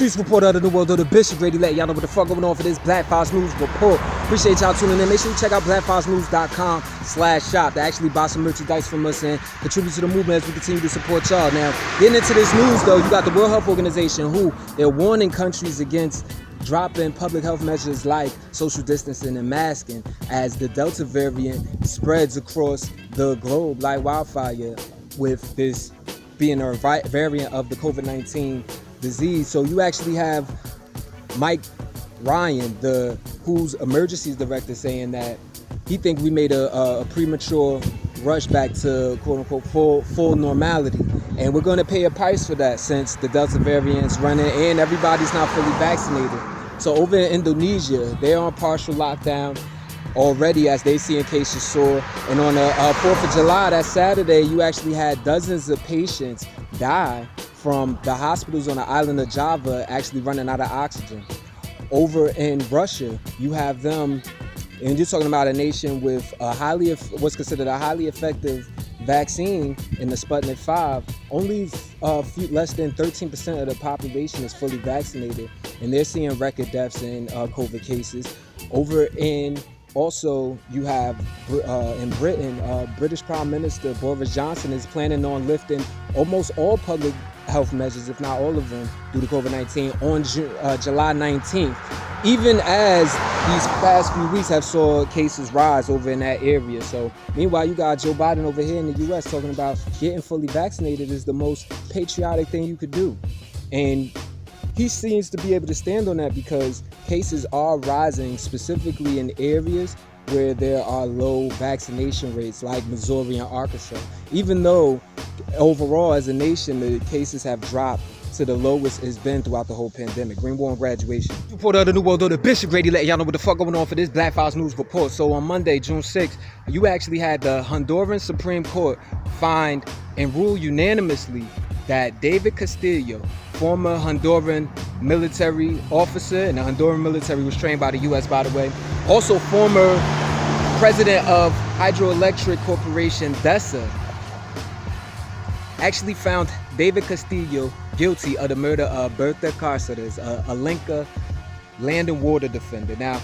Streets reporter of the New World, the Bishop Grady, letting y'all know what the fuck going on for this Black Files News report. Appreciate y'all tuning in. Make sure you check out blackfilesnews.com/shop to actually buy some merchandise from us and contribute to the movement as we continue to support y'all. Now, getting into this news though, you got the World Health Organization who they're warning countries against dropping public health measures like social distancing and masking as the Delta variant spreads across the globe like wildfire, with this being a variant of the COVID-19 disease. So you actually have Mike Ryan, the WHO's emergencies director, saying that he thinks we made a premature rush back to quote-unquote full normality, and we're going to pay a price for that since the Delta variant's running and everybody's not fully vaccinated. So over in Indonesia, they're on partial lockdown already as they see in cases soar. And on the 4th of July, that Saturday, you actually had dozens of patients die from the hospitals on the island of Java actually running out of oxygen. Over in Russia, you have them, and you're talking about a nation with what's considered a highly effective vaccine in the Sputnik 5. Only less than 13% of the population is fully vaccinated, and they're seeing record deaths in COVID cases. Over in also, you have in Britain, British Prime Minister Boris Johnson is planning on lifting almost all public health measures, if not all of them, due to COVID-19 on July 19th, even as these past few weeks have saw cases rise over in that area. So meanwhile, you got Joe Biden over here in the US talking about getting fully vaccinated is the most patriotic thing you could do. And he seems to be able to stand on that because cases are rising, specifically in areas where there are low vaccination rates like Missouri and Arkansas. Even though overall as a nation, the cases have dropped to the lowest it's been throughout the whole pandemic. Greenville and graduation. Reporter of the New World, the Bishop Grady, letting y'all know what the fuck going on for this Black Files News report. So on Monday, June 6th, you actually had the Honduran Supreme Court find and rule unanimously that David Castillo, former Honduran military officer, and the Honduran military was trained by the U.S., by the way, also former president of Hydroelectric Corporation, DESA, actually found David Castillo guilty of the murder of Berta Cáceres, a Lenca land and water defender. Now,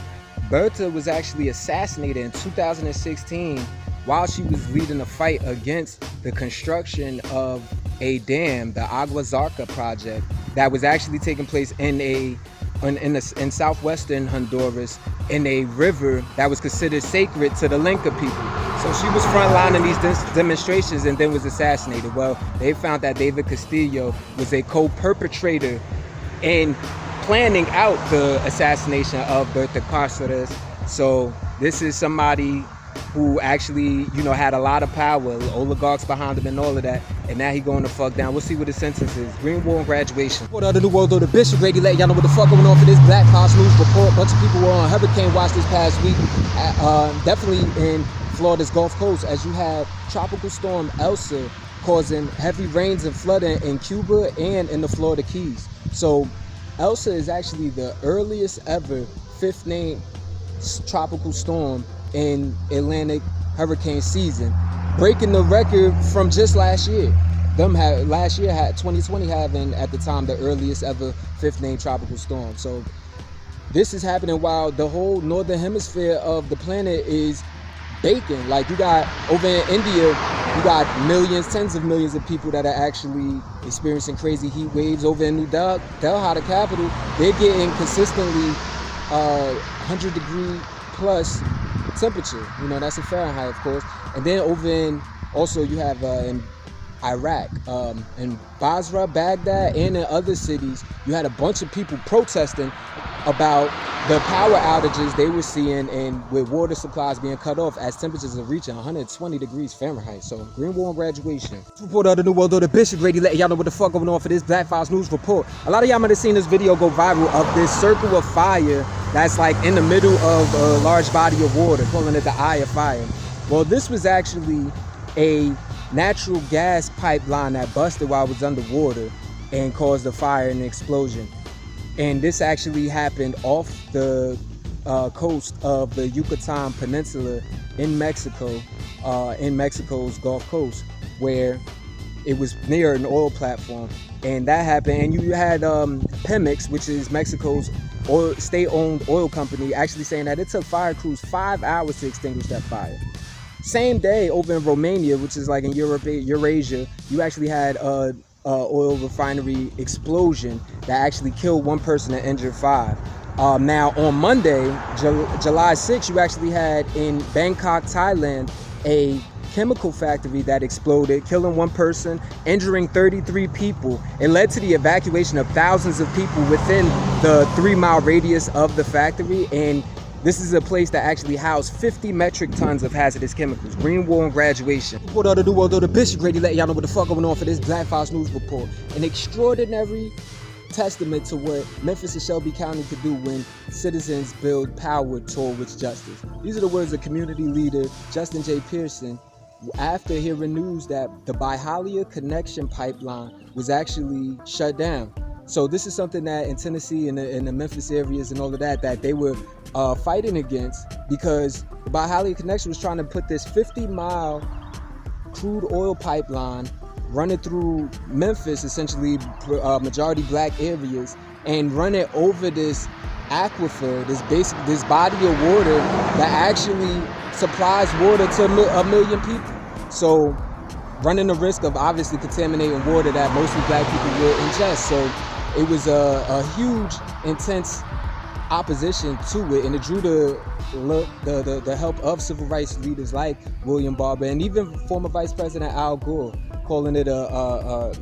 Berta was actually assassinated in 2016 while she was leading a fight against the construction of a dam, the Agua Zarca project, that was actually taking place in southwestern Honduras, in a river that was considered sacred to the Lenca people. So she was frontlining these demonstrations and then was assassinated. Well, they found that David Castillo was a co-perpetrator in planning out the assassination of Berta Cáceres. So this is somebody who actually, had a lot of power, oligarchs behind him and all of that, and now he going the fuck down. We'll see what his sentence is. Greenville and graduation. Reporter of the New World, the Bishop Grady, letting y'all know what the fuck going on for this Black Files News report. A bunch of people were on hurricane watch this past week, definitely in Florida's Gulf Coast, as you had Tropical Storm Elsa causing heavy rains and flooding in Cuba and in the Florida Keys. So Elsa is actually the earliest ever fifth named tropical storm in Atlantic hurricane season, breaking the record from just last year. 2020 having at the time the earliest ever fifth named tropical storm. So this is happening while the whole northern hemisphere of the planet is baking. Like, you got over in India, you got millions, tens of millions of people that are actually experiencing crazy heat waves. Over in New Delhi, the capital, they're getting consistently 100 degree plus temperature. That's in Fahrenheit, of course. And then over in, also you have in Iraq, in Basra, Baghdad, and in other cities, you had a bunch of people protesting about the power outages they were seeing and with water supplies being cut off as temperatures are reaching 120 degrees Fahrenheit. So Greenville and graduation. Reporter of the New World, the Bishop Grady, letting y'all know what the fuck going on for this Black Files News report. A lot of y'all might have seen this video go viral of this circle of fire that's like in the middle of a large body of water, calling it the Eye of Fire. Well, this was actually a natural gas pipeline that busted while it was underwater and caused a fire and an explosion. And this actually happened off the coast of the Yucatan Peninsula in Mexico, in Mexico's Gulf Coast, where it was near an oil platform. and that happened. And you had Pemex, which is Mexico's state-owned oil company, actually saying that it took fire crews 5 hours to extinguish that fire. Same day over in Romania, which is like in Eurasia, you actually had oil refinery explosion that actually killed 1 person and injured 5. Now on Monday, July 6th, you actually had in Bangkok, Thailand, a chemical factory that exploded, killing 1 person, injuring 33 people. It led to the evacuation of thousands of people within the 3-mile radius of the factory, and this is a place that actually housed 50 metric tons of hazardous chemicals. Green War and Graduation. What other do world, the Bishop Grady letting y'all know what the fuck going on for this Black Fox News Report. An extraordinary testament to what Memphis and Shelby County could do when citizens build power towards justice. These are the words of community leader Justin J. Pearson after hearing news that the Byhalia connection pipeline was actually shut down. So this is something that in Tennessee and in the Memphis areas and all of that they were fighting against, because the Byhalia connection was trying to put this 50-mile crude oil pipeline running through Memphis, essentially majority black areas, and run it over this aquifer, this body of water that actually supplies water to a million people. So running the risk of obviously contaminating water that mostly black people will ingest. So it was a huge, intense opposition to it, and it drew the help of civil rights leaders like William Barber and even former Vice President Al Gore, calling it a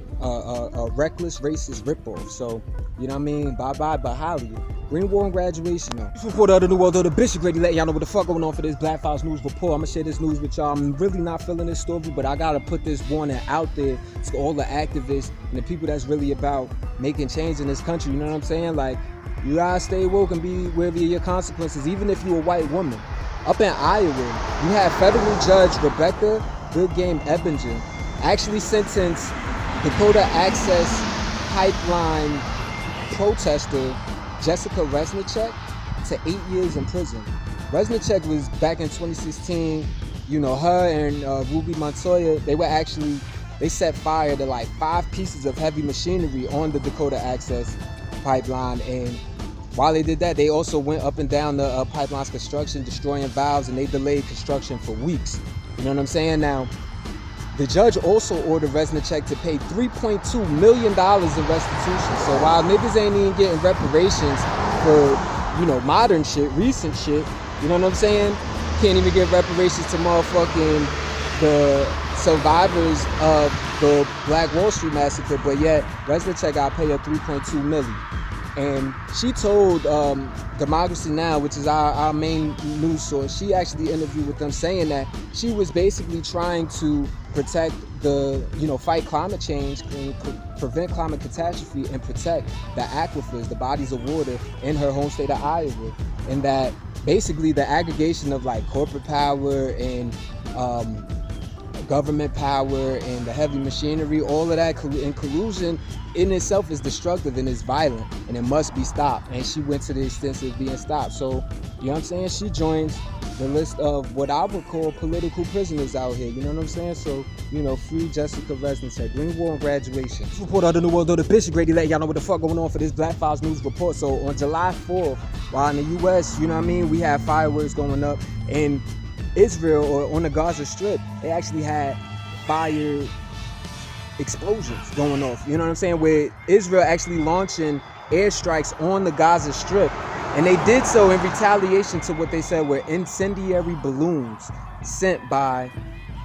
reckless racist ripoff. So, you know what I mean? Bye-bye, Byhalia. Green War and Graduation. This report of the New World, the Bishop Grady letting y'all know what the fuck going on for this Black Fox News Report. I'm gonna share this news with y'all. I'm really not feeling this story, but I gotta put this warning out there to all the activists and the people that's really about making change in this country. You know what I'm saying? Like, you gotta stay woke and be wary of your consequences, even if you're a white woman. Up in Iowa, you have federal judge Rebecca Good Game Ebinger actually sentenced Dakota Access Pipeline protester Jessica Resnicek to 8 years in prison. Resnicek was back in 2016, you know, her and Ruby Montoya, they set fire to like 5 pieces of heavy machinery on the Dakota Access Pipeline, and while they did that, they also went up and down the pipeline's construction, destroying valves, and they delayed construction for weeks. You know what I'm saying? Now, the judge also ordered Resnicek to pay $3.2 million in restitution. So while niggas ain't even getting reparations for, you know, modern shit, recent shit, you know what I'm saying? Can't even give reparations to motherfucking the survivors of the Black Wall Street Massacre, but yet Resnicek got to pay her $3.2 million. And she told Democracy Now!, which is our main news source, she actually interviewed with them saying that she was basically trying to protect fight climate change, prevent climate catastrophe, and protect the aquifers, the bodies of water in her home state of Iowa. And that basically the aggregation of like corporate power and government power and the heavy machinery, all of that in collusion in itself is destructive and is violent, and it must be stopped. And she went to the extent of being stopped. So, you know what I'm saying? She joins the list of what I would call political prisoners out here. You know what I'm saying? So, you know, free Jessica Resnicek. Green War and Graduation. This report of the New World, the Bishop Grady letting y'all know what the fuck going on for this Black Fox News Report. So on July 4th, while in the U.S., you know what I mean, we have fireworks going up. In Israel, or on the Gaza Strip, they actually had fire explosions going off, you know what I'm saying, where Israel actually launching airstrikes on the Gaza Strip, and they did so in retaliation to what they said were incendiary balloons sent by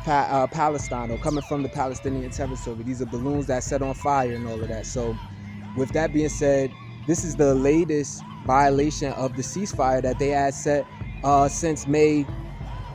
Palestine, or coming from the Palestinian territory. These are balloons that set on fire and all of that. So with that being said, this is the latest violation of the ceasefire that they had set since May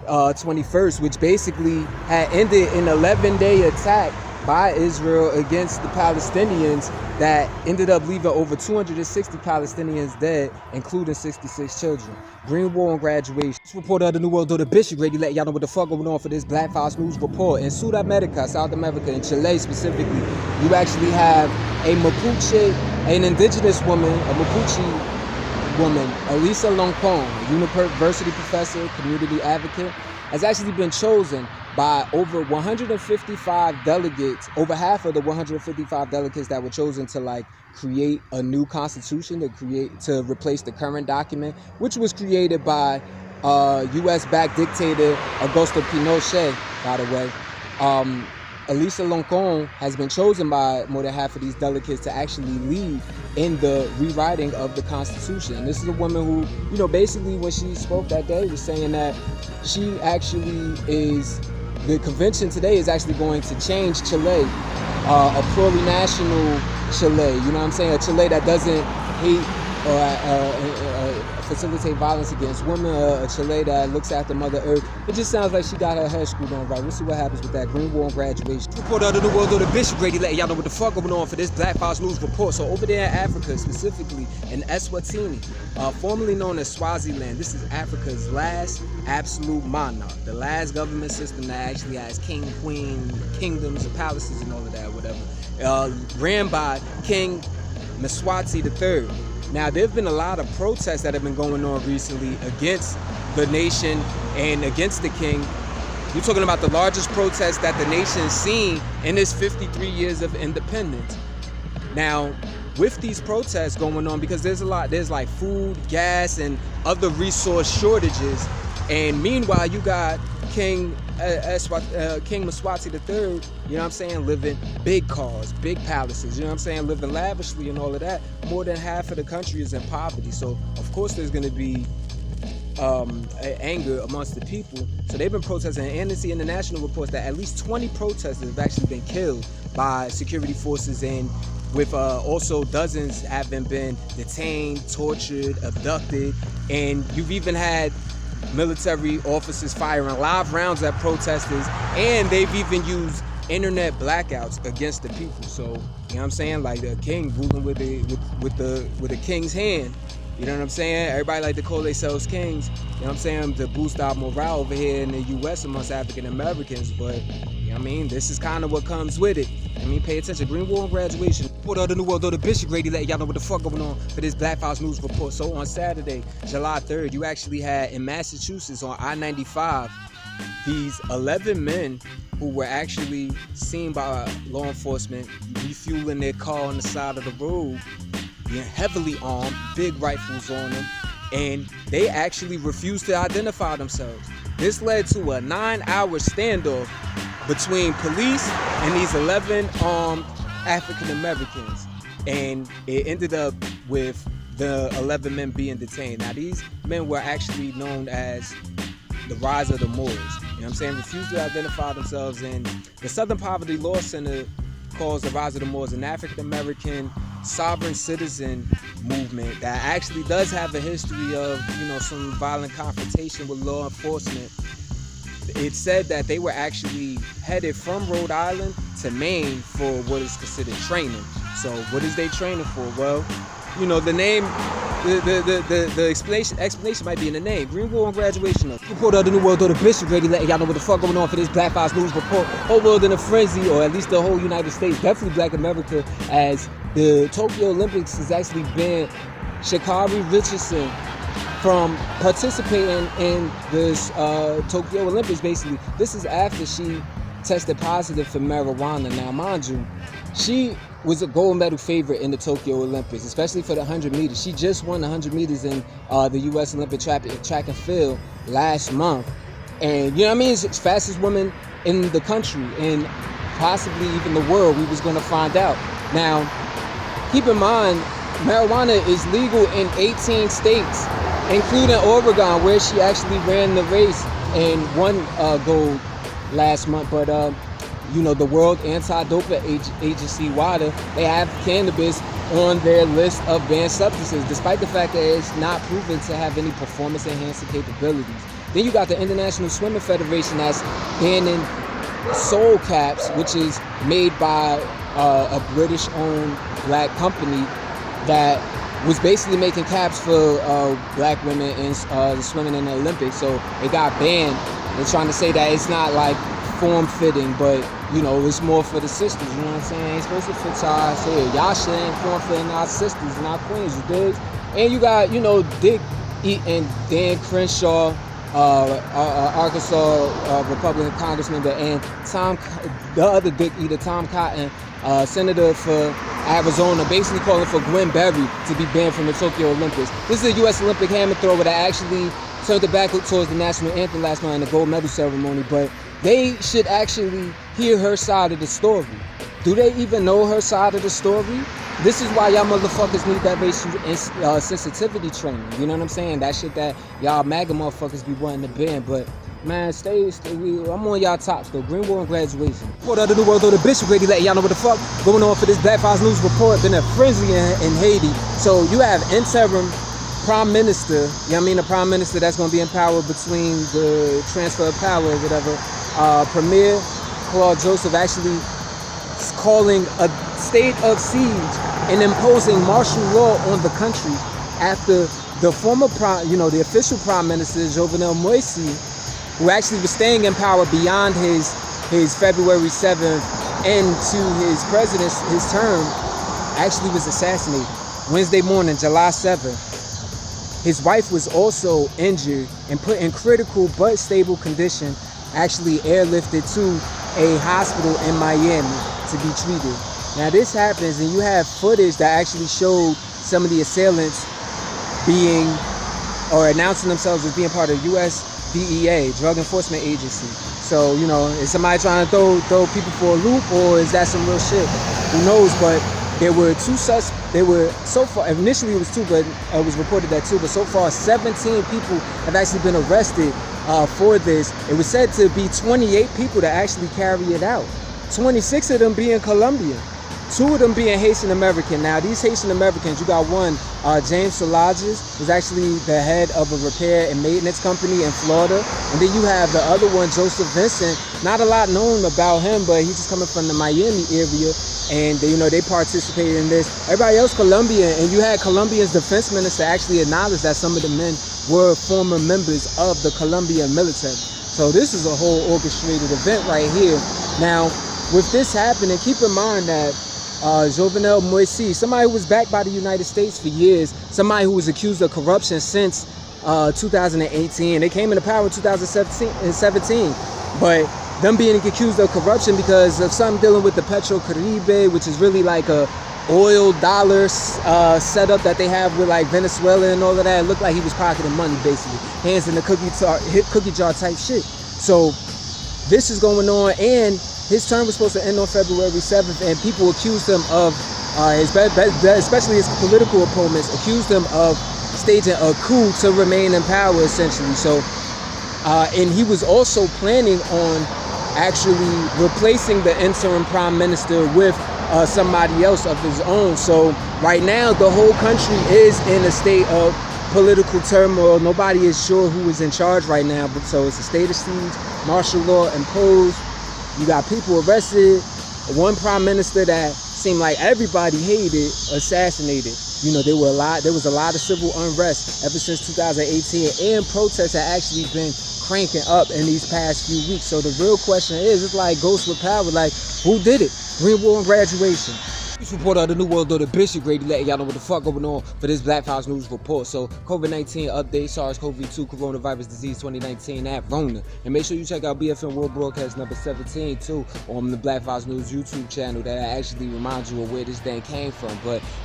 21st, which basically had ended an 11-day attack by Israel against the Palestinians that ended up leaving over 260 Palestinians dead, including 66 children. Green War and Graduation. This report of the New World, the Bishop Grady letting y'all know what the fuck going on for this Black Fox News Report. In Sudamerica, South America, in Chile specifically, you actually have a Mapuche, an indigenous woman, a Mapuche woman, Elisa Loncon, a university professor, community advocate, has actually been chosen by over 155 delegates, over half of the 155 delegates that were chosen to like create a new constitution to replace the current document, which was created by U.S.-backed dictator Augusto Pinochet, by the way. Elisa Loncon has been chosen by more than half of these delegates to actually lead in the rewriting of the Constitution. And this is a woman who, basically when she spoke that day was saying that she actually the convention today is actually going to change Chile, a plurinational Chile, you know what I'm saying? A Chile that doesn't hate or facilitate violence against women, a Chile that looks after Mother Earth. It just sounds like she got her head screwed on right. We'll see what happens with that. Green War on graduation. Report out of the world of the Bishop Grady, letting y'all know what the fuck going on for this Black Files News report. So over there in Africa, specifically in Eswatini, formerly known as Swaziland, this is Africa's last absolute monarch, the last government system that actually has king, queen, kingdoms, and palaces and all of that, whatever, ran by King Mswati III. Now, there have been a lot of protests that have been going on recently against the nation and against the king. You're talking about the largest protest that the nation's seen in its 53 years of independence. Now, with these protests going on, because there's like food, gas, and other resource shortages, and meanwhile, you got King Mswati III, you know what I'm saying, living big cars, big palaces, you know what I'm saying, living lavishly and all of that. More than half of the country is in poverty. So, of course, there's going to be anger amongst the people. So they've been protesting. And Amnesty International reports that at least 20 protesters have actually been killed by security forces, and with also dozens having been detained, tortured, abducted. And you've even had military officers firing live rounds at protesters, and they've even used internet blackouts against the people. So, you know what I'm saying, like the king ruling with the king's hand. You know what I'm saying? Everybody like to call themselves kings, you know what I'm saying, to boost our morale over here in the US amongst African Americans. But, you know what I mean, this is kind of what comes with it. I mean, pay attention. Green War on graduation. Report out of the new world, though the Bishop Grady, letting y'all know what the fuck going on for this Black Files News report. So on Saturday, July 3rd, you actually had in Massachusetts on I-95 these 11 men who were actually seen by law enforcement refueling their car on the side of the road, being heavily armed, big rifles on them, and they actually refused to identify themselves. This led to a 9-hour standoff between police and these 11 armed African Americans, and it ended up with the 11 men being detained. Now, these men were actually known as the Rise of the Moors. You know what I'm saying? Refused to identify themselves, and the Southern Poverty Law Center calls the Rise of the Moors an African American sovereign citizen movement that actually does have a history of, some violent confrontation with law enforcement. It said that they were actually headed from Rhode Island to Maine for what is considered training. So what is they training for? Well, the name, the explanation might be in the name. Green War on graduation. Report of the new world, though the Bishop Grady, letting y'all know what the fuck going on for this Black Files News report. Whole world in a frenzy, or at least the whole United States, definitely Black America, as the Tokyo Olympics has actually banned Sha'Carri Richardson from participating in this Tokyo Olympics. Basically, this is after she tested positive for marijuana. Now, mind you, she was a gold medal favorite in the Tokyo Olympics, especially for the 100 meters. She just won the 100 meters in the U.S. Olympic track and field last month. And, you know what I mean? It's the fastest woman in the country and possibly even the world. We was going to find out. Now, keep in mind, marijuana is legal in 18 states, including Oregon, where she actually ran the race and won gold last month. But the World Anti-Doping Agency, WADA, they have cannabis on their list of banned substances, despite the fact that it's not proven to have any performance-enhancing capabilities. Then you got the International Swimming Federation that's banning Soul Caps, which is made by a British-owned black company that was basically making caps for black women in swimming in the Olympics. So it got banned. They're trying to say that it's not like form-fitting, but it's more for the sisters, you know what I'm saying? It ain't supposed to fit y'all head. Y'all shit ain't form-fitting our sisters and our queens, you dig? And you got, Dick and Dan Crenshaw Arkansas Republican congressman, and the other dick eater, Tom Cotton, senator for Arizona, basically calling for Gwen Berry to be banned from the Tokyo Olympics. This is a U.S. Olympic hammer thrower that actually turned the back towards the national anthem last night in the gold medal ceremony, but they should actually hear her side of the story. Do they even know her side of the story? This is why y'all motherfuckers need that racial sensitivity training. You know what I'm saying? That shit that y'all MAGA motherfuckers be wanting to ban. But man, I'm on y'all tops though. Greenwood and graduation. Report of the New World, though, the Bishop Grady letting y'all know what the fuck going on for this Black Files News report. Been a frenzy in Haiti. So you have interim Prime Minister, you know what I mean? The Prime Minister that's going to be in power between the transfer of power or whatever. Premier Claude Joseph actually calling a state of siege and imposing martial law on the country after the former the official Prime Minister, Jovenel Moïse, who actually was staying in power beyond his February 7th end to his term, actually was assassinated Wednesday morning, July 7th. His wife was also injured and put in critical but stable condition, actually airlifted to a hospital in Miami to be treated. Now this happens and you have footage that actually showed some of the assailants being or announcing themselves as being part of U.S. DEA, Drug Enforcement Agency. So, you know, is somebody trying to throw people for a loop, or is that some real shit? Who knows? But there were so far, initially it was 2, but it was reported that 2, but so far 17 people have actually been arrested for this. It was said to be 28 people that actually carry it out. 26 of them being Colombian, 2 of them being Haitian American. Now these Haitian Americans, you got one, James Solages, was actually the head of a repair and maintenance company in Florida. And then you have the other one, Joseph Vincent. Not a lot known about him, but he's just coming from the Miami area. And they participated in this. Everybody else Colombian, and you had Colombia's defense minister actually acknowledge that some of the men were former members of the Colombian military. So this is a whole orchestrated event right here. Now, with this happening, keep in mind that Jovenel Moïse, somebody who was backed by the United States for years, somebody who was accused of corruption since 2018. They came into power in 2017, but them being accused of corruption because of something dealing with the Petrocaribe, which is really like a oil dollar setup that they have with like Venezuela and all of that. It looked like he was pocketing money, basically, hands in the cookie jar type shit. So this is going on, and his term was supposed to end on February 7th, and people accused him of, especially his political opponents, accused him of staging a coup to remain in power, essentially. So, and he was also planning on actually replacing the interim prime minister with somebody else of his own. So right now, the whole country is in a state of political turmoil. Nobody is sure who is in charge right now, but so it's a state of siege, martial law imposed. You got people arrested. One prime minister that seemed like everybody hated, assassinated. You know, there was a lot of civil unrest ever since 2018, and protests had actually been cranking up in these past few weeks. So the real question is, it's like Ghost with Power, like, who did it? Greenwood and graduation. This report of the New World, though, the Bishop Grady letting y'all know what the fuck going on for this Black Files News report. So COVID-19 update, SARS-CoV-2 coronavirus disease 2019 at Rona. And make sure you check out BFN World Broadcast number 17 too on the Black Files News YouTube channel that actually reminds you of where this thing came from.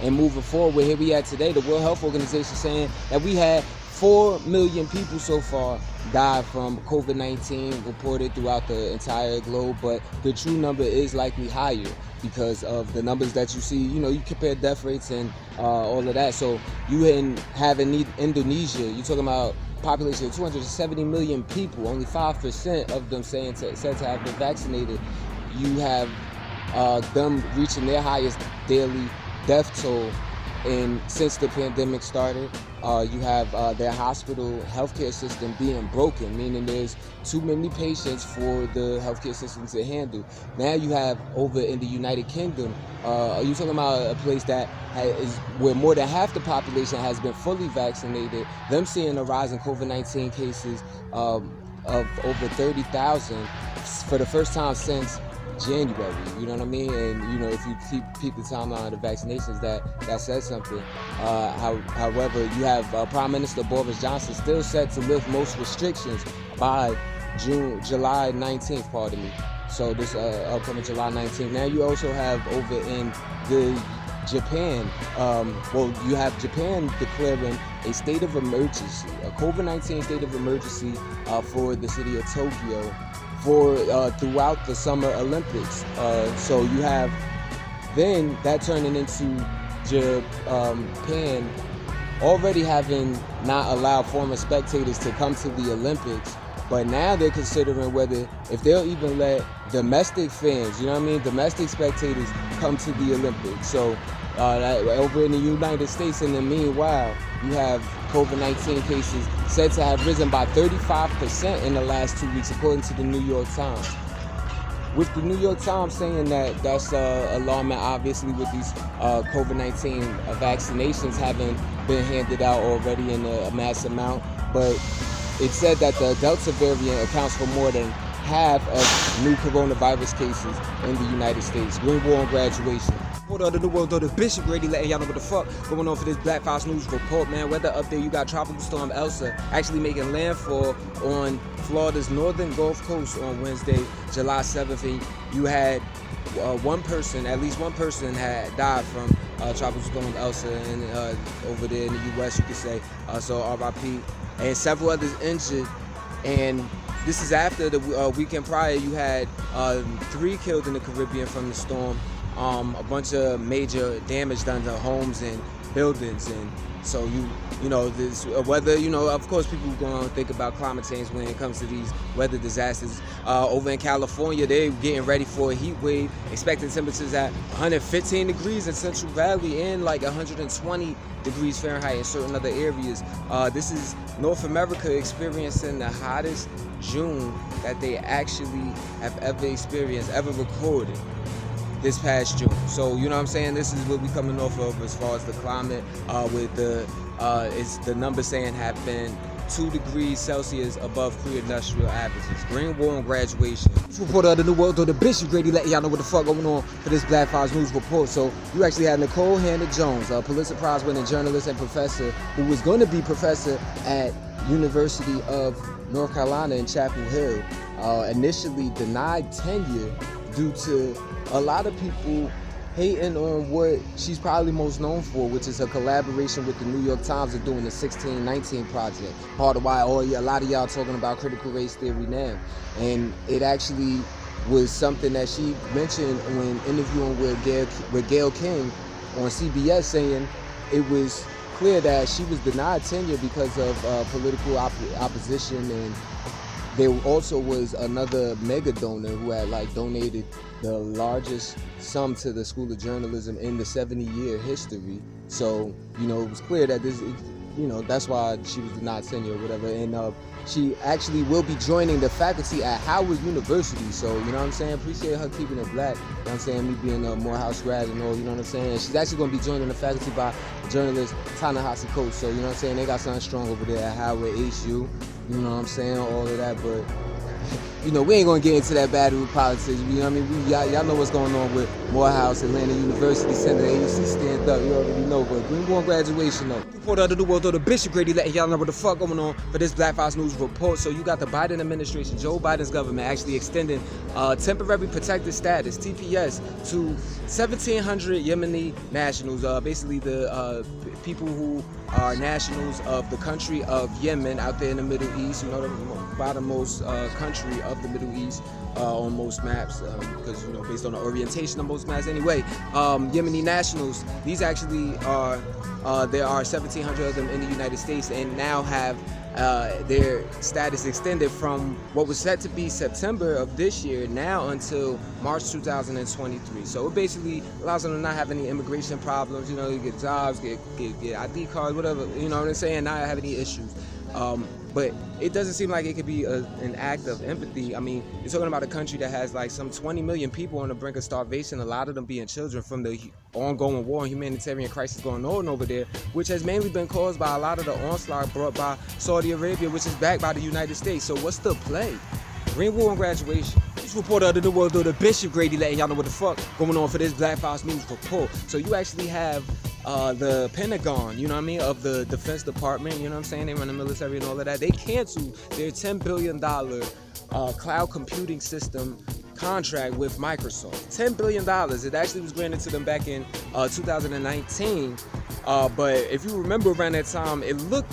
And moving forward, here we at today, the World Health Organization saying that we had 4 million people so far died from COVID-19 reported throughout the entire globe, but the true number is likely higher because of the numbers that you see. You know, you compare death rates and all of that. So you have in Indonesia, you're talking about population of 270 million people, only 5% of them said to have been vaccinated. You have them reaching their highest daily death toll since the pandemic started. You have their hospital healthcare system being broken, meaning there's too many patients for the healthcare system to handle. Now you have over in the United Kingdom, are you talking about a place that is where more than half the population has been fully vaccinated, them seeing a rise in COVID-19 cases of over 30,000 for the first time since January, you know what I mean? And you know, if you keep the timeline of the vaccinations, that says something. However, you have Prime Minister Boris Johnson still set to lift most restrictions by July 19th, pardon me. So this upcoming July 19th. Now you also have over in the Japan, you have Japan declaring a state of emergency, a COVID-19 state of emergency for the city of Tokyo for throughout the Summer Olympics. So you have then that turning into Japan already having not allowed foreign spectators to come to the Olympics, but now they're considering if they'll even let domestic fans, you know what I mean, domestic spectators come to the Olympics. So over in the United States, in the meanwhile, you have COVID-19 cases said to have risen by 35% in the last 2 weeks, according to the New York Times. With the New York Times saying that's alarming, obviously, with these COVID-19 vaccinations having been handed out already in a mass amount. But it said that the Delta variant accounts for more than half of new coronavirus cases in the United States. Green War on graduation. What other the world, though, the Bishop Grady letting y'all know what the fuck going on for this Black Fox News report, man. Weather update, you got Tropical Storm Elsa actually making landfall on Florida's northern Gulf Coast on Wednesday, July 7th. And you had at least one person had died from Tropical Storm Elsa and over there in the U.S., you could say. So RIP. And several others injured. And this is after the weekend prior, you had 3 killed in the Caribbean from the storm. A bunch of major damage done to homes and buildings, and so you know this weather. You know, of course, people are going to think about climate change when it comes to these weather disasters. Over in California, they're getting ready for a heat wave, expecting temperatures at 115 degrees in Central Valley and like 120 degrees Fahrenheit in certain other areas. This is North America experiencing the hottest June that they actually have ever experienced, ever recorded, this past June. So you know what I'm saying, this is what we coming off of as far as the climate, with the numbers saying have been 2 degrees Celsius above pre-industrial averages. Green War on graduation. This reporter of the New World, though, the Bishop Grady letting y'all know what the fuck going on for this Black Fox News report. So you actually had Nicole Hannah-Jones, a Pulitzer Prize winning journalist and professor who was going to be professor at University of North Carolina in Chapel Hill, initially denied tenure due to a lot of people hating on what she's probably most known for, which is her collaboration with the New York Times of doing the 1619 Project. Part of why a lot of y'all talking about critical race theory now. And it actually was something that she mentioned when interviewing with Gayle King on CBS, saying it was clear that she was denied tenure because of political opposition, and there also was another mega donor who had donated the largest sum to the School of Journalism in the 70-year history. So, you know, it was clear that that's why she was denied tenure or whatever. And she actually will be joining the faculty at Howard University. So, you know what I'm saying? Appreciate her keeping it black. You know what I'm saying? Me being a Morehouse grad and all, you know what I'm saying? And she's actually going to be joining the faculty by journalist Ta-Nehisi Coates. So, you know what I'm saying? They got something strong over there at Howard HU. You know what I'm saying? All of that, but you know, we ain't gonna get into that battle with politics. You know what I mean? Y'all know what's going on with Morehouse, Atlanta University, Senator AUC stand up. You already know, but Green War on graduation though. Reporter of the New World, though, the Bishop Grady letting y'all know what the fuck going on for this Black Fox News report. So you got the Biden administration, Joe Biden's government, actually extending temporary protected status, TPS, to 1,700 Yemeni nationals, basically the people who are nationals of the country of Yemen out there in the Middle East. You know, the bottommost country of the Middle East on most maps, because, you know, based on the orientation of most maps anyway. Yemeni nationals, these actually are, there are 1,700 of them in the United States, and now have their status extended from what was set to be September of this year now until March 2023. So it basically allows them to not have any immigration problems, you know, get jobs, get ID cards, whatever, you know what I'm saying, not have any issues. But it doesn't seem like it could be an act of empathy. I mean, you're talking about a country that has like some 20 million people on the brink of starvation, a lot of them being children from the ongoing war and humanitarian crisis going on over there, which has mainly been caused by a lot of the onslaught brought by Saudi Arabia, which is backed by the United States. So what's the play? Green War on graduation. News reporter of the New World, the Bishop Grady, letting y'all know what the fuck going on for this Black Fox News report. So you actually have the Pentagon, you know what I mean, of the Defense Department, you know what I'm saying, they run the military and all of that. They canceled their $10 billion cloud computing system contract with Microsoft. $10 billion. It actually was granted to them back in 2019. But if you remember around that time, it looked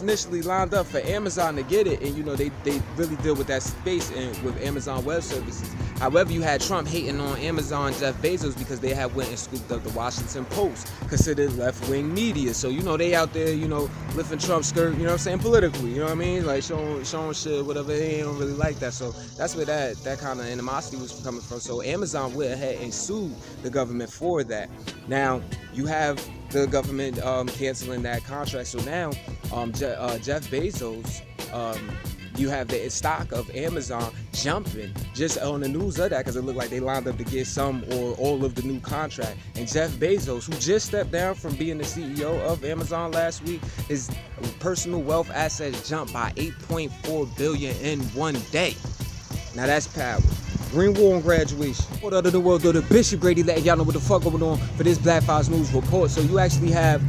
initially lined up for Amazon to get it, and you know they really deal with that space and with Amazon Web Services. However, you had Trump hating on Amazon Jeff Bezos because they had went and scooped up the Washington Post, considered left-wing media. So you know they out there, you know, lifting Trump's skirt, you know what I'm saying, politically, you know what I mean, like showing shit, whatever. They don't really like that. So that's where that kind of animosity was coming from. So Amazon went ahead and sued the government for that. Now you have the government canceling that contract. So now Jeff Bezos, you have the stock of Amazon jumping just on the news of that because it looked like they lined up to get some or all of the new contract. And Jeff Bezos, who just stepped down from being the CEO of Amazon last week, his personal wealth assets jumped by $8.4 billion in one day. Now that's power. Green War on Graduation. What other the world, the Bishop Grady, letting y'all know what the fuck going on for this Black Fox News report. So you actually have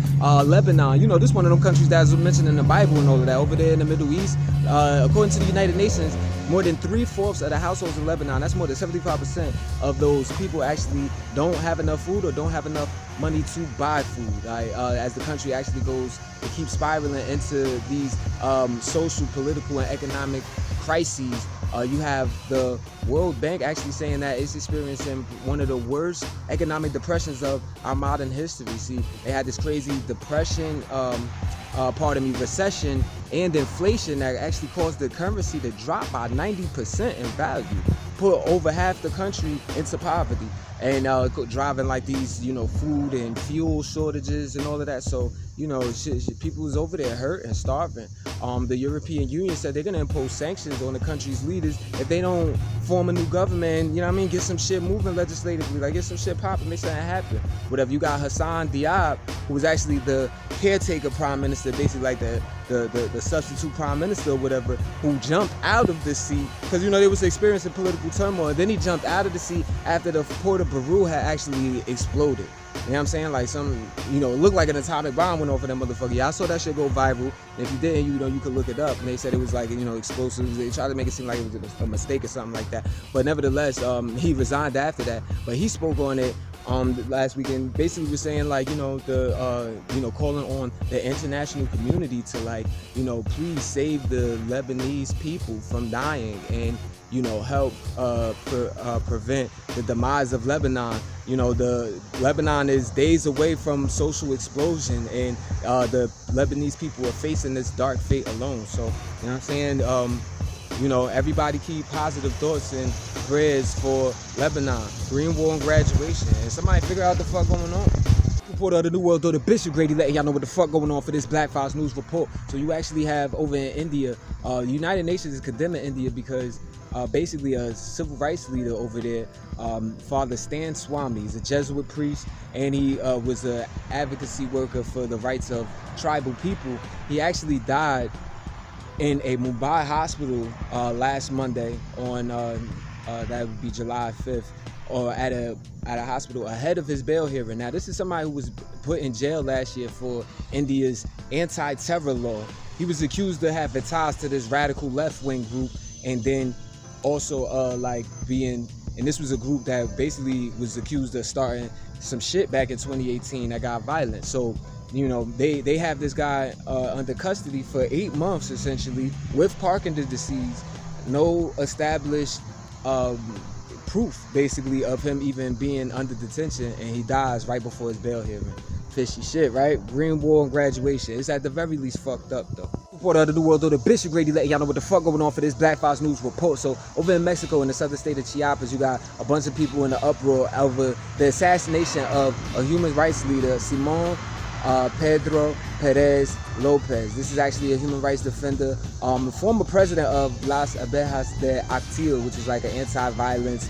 Lebanon. You know, this one of them countries that was mentioned in the Bible and all of that. Over there in the Middle East, according to the United Nations, more than 3/4 of the households in Lebanon, that's more than 75% of those people actually don't have enough food or don't have enough money to buy food. As the country actually goes to keep spiraling into these social, political, and economic crises. You have the World Bank actually saying that it's experiencing one of the worst economic depressions of our modern history. See, they had this crazy depression, recession and inflation that actually caused the currency to drop by 90% in value, put over half the country into poverty, and driving like these, you know, food and fuel shortages and all of that. So, you know, people was over there hurt and starving. The European Union said they're going to impose sanctions on the country's leaders if they don't form a new government, you know what I mean, get some shit moving legislatively, like get some shit popping, make something happen. Whatever. You got Hassan Diab, who was actually the caretaker prime minister, basically like the substitute prime minister or whatever, who jumped out of the seat because, you know, they was experiencing political turmoil. Then he jumped out of the seat after the port of Beirut had actually exploded. You know what I'm saying? Like some, you know, it looked like an atomic bomb went off of that motherfucker. Yeah, I saw that shit go viral. And if you didn't, you know, you could look it up. And they said it was like, you know, explosives. They tried to make it seem like it was a mistake or something like that. But nevertheless, he resigned after that. But he spoke on it last weekend, basically was saying like, you know, calling on the international community to, like, you know, please save the Lebanese people from dying and, you know, help prevent the demise of Lebanon. You know, the Lebanon is days away from social explosion, and the Lebanese people are facing this dark fate alone. So, you know what I'm saying? You know, everybody keep positive thoughts and prayers for Lebanon. Green War on Graduation, and somebody figure out the fuck going on. Reporter of the New World, the Bishop Grady, letting y'all know what the fuck going on for this Black Fox News report. So you actually have over in India, the United Nations is condemning India because basically a civil rights leader over there, Father Stan Swami, he's a Jesuit priest, and he was an advocacy worker for the rights of tribal people. He actually died in a Mumbai hospital last Monday on that would be July 5th, or at a hospital ahead of his bail hearing. Now, this is somebody who was put in jail last year for India's anti-terror law. He was accused of having ties to this radical left-wing group, and then also like being, and this was a group that basically was accused of starting some shit back in 2018 that got violent. So, you know, they have this guy under custody for 8 months essentially with Parkinson's disease, no established proof basically of him even being under detention, and he dies right before his bail hearing. Fishy shit, right? Green War on Graduation. It's at the very least fucked up though. Reporter of the New World, the Bishop Grady, letting y'all know what the fuck going on for this Black Fox News report. So over in Mexico, in the southern state of Chiapas, you got a bunch of people in the uproar over the assassination of a human rights leader, Simon Pedro Perez Lopez. This is actually a human rights defender, former president of Las Abejas de Actil, which is like an anti-violence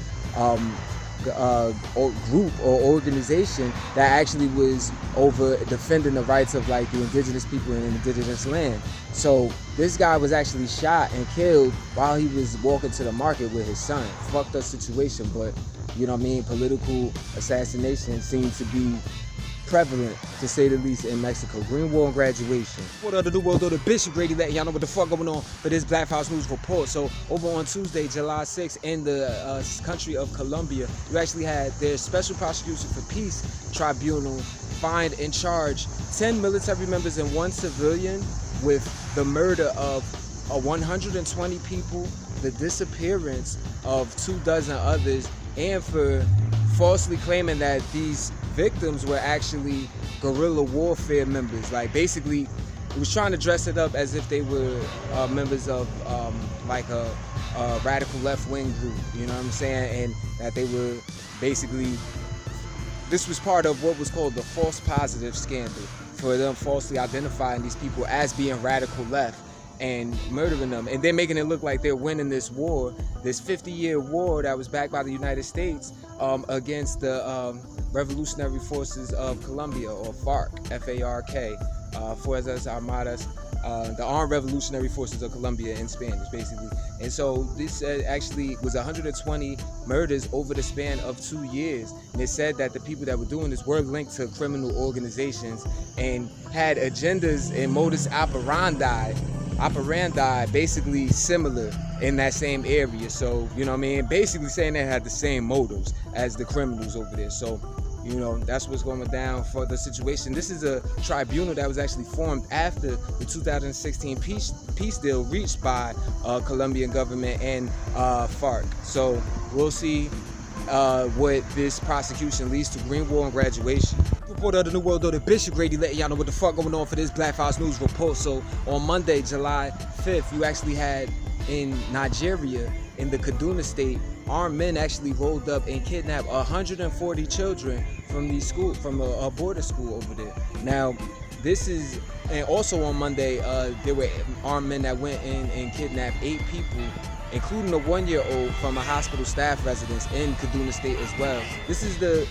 group or organization that actually was over defending the rights of like the indigenous people in indigenous land. So this guy was actually shot and killed while he was walking to the market with his son. Fucked up situation, but you know what I mean, political assassination seems to be prevalent, to say the least, in Mexico. Green War and graduation. What other the world, the Bishop Grady letting y'all know what the fuck going on for this Black House News report. So over on Tuesday, July 6th, in the country of Colombia, you actually had their Special Prosecution for Peace Tribunal find and charge 10 military members and 1 civilian with the murder of 120 people, the disappearance of 24 others, and for falsely claiming that these victims were actually guerrilla warfare members. Like basically, it was trying to dress it up as if they were members of like a radical left-wing group, you know what I'm saying? And that they were basically, this was part of what was called the false positive scandal, for them falsely identifying these people as being radical left and murdering them, and they're making it look like they're winning this war, this 50-year war that was backed by the United States against the Revolutionary Forces of Colombia, or FARC, F-A-R-K, Fuerzas Armadas, the Armed Revolutionary Forces of Colombia in Spanish, basically. And so this actually was 120 murders over the span of 2 years. And it said that the people that were doing this were linked to criminal organizations and had agendas and modus operandi basically similar in that same area. So, you know what I mean? Basically saying they had the same motives as the criminals over there. So, you know, that's what's going down for the situation. This is a tribunal that was actually formed after the 2016 peace deal reached by Colombian government and FARC. So we'll see what this prosecution leads to. Green War and graduation. Reporter of the New World Order, Bishop Grady letting y'all know what the fuck going on for this Black House News report. So on Monday, July 5th, you actually had in Nigeria, in the Kaduna state, armed men actually rolled up and kidnapped 140 children from a border school over there. Now, this is, and also on Monday, there were armed men that went in and kidnapped 8 people, including a 1-year-old from a hospital staff residence in Kaduna State as well. This is the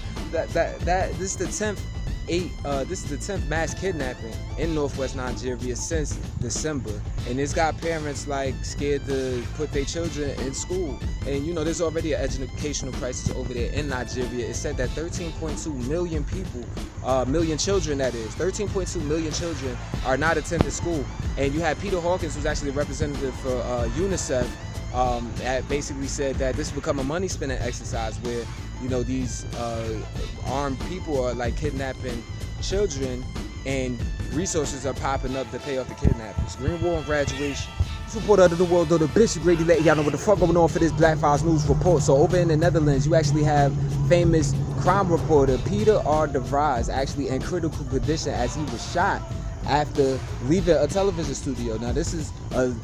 10th mass kidnapping in Northwest Nigeria since December, and it's got parents like scared to put their children in school. And you know, there's already an educational crisis over there in Nigeria. It said that 13.2 million people, million children, that is 13.2 million children, are not attending school. And you had Peter Hawkins, who's actually a representative for UNICEF, that basically said that this has become a money spending exercise where, you know, these armed people are like kidnapping children and resources are popping up to pay off the kidnappers. Green War and graduation. Reporter of the World Order, Bishop Grady letting y'all know what the fuck going on for this Black House News report. So over in the Netherlands, you actually have famous crime reporter Peter R. de Vries actually in critical condition as he was shot after leaving a television studio. Now this is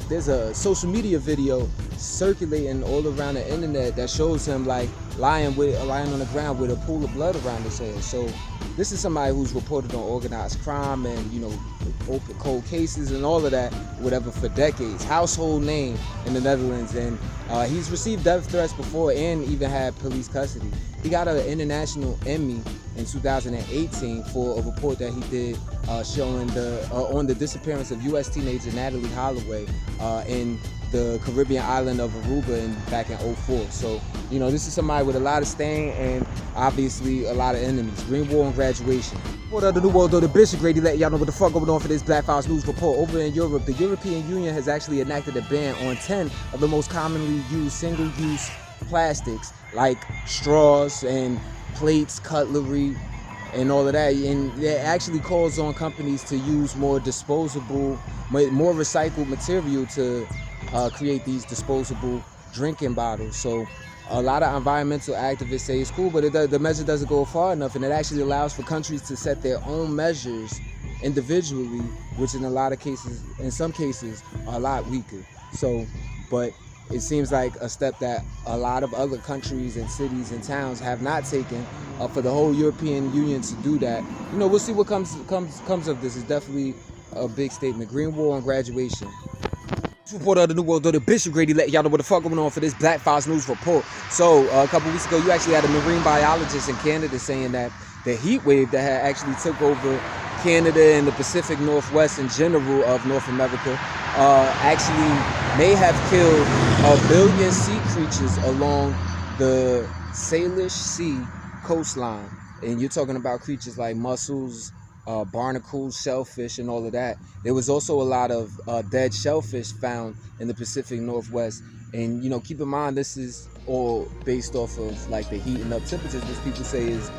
there's a social media video circulating all around the internet that shows him like lying on the ground with a pool of blood around his head. So this is somebody who's reported on organized crime and, you know, open cold cases and all of that, whatever, for decades. Household name in the Netherlands, and he's received death threats before and even had police custody. He got an international Emmy in 2018 for a report that he did showing on the disappearance of U.S. teenager Natalie Holloway in the Caribbean island of Aruba back in 2004. So, you know, this is somebody with a lot of stain and obviously a lot of enemies. Green War and graduation. What other New World Order, Bishop Grady letting y'all know what the fuck going on for this Black House News report. Over in Europe, the European Union has actually enacted a ban on 10 of the most commonly used single-use plastics, like straws and plates, cutlery, and all of that. And it actually calls on companies to use more disposable, more recycled material to create these disposable drinking bottles. So a lot of environmental activists say it's cool, but the measure doesn't go far enough, and it actually allows for countries to set their own measures individually, which in a lot of cases, in some cases, are a lot weaker. So, but it seems like a step that a lot of other countries and cities and towns have not taken, for the whole European Union to do that. You know, we'll see what comes of this. It's definitely a big statement. Green War and graduation. Reporter of the New World Order, Bishop Grady, letting y'all know what the fuck going on for this Black Files News report. So a couple weeks ago, you actually had a marine biologist in Canada saying that the heat wave that had actually took over Canada and the Pacific Northwest in general of North America actually may have killed 1 billion sea creatures along the Salish Sea coastline. And you're talking about creatures like mussels, barnacles, shellfish, and all of that. There was also a lot of dead shellfish found in the Pacific Northwest. And, you know, keep in mind, this is all based off of like the heating up temperatures, which people say is,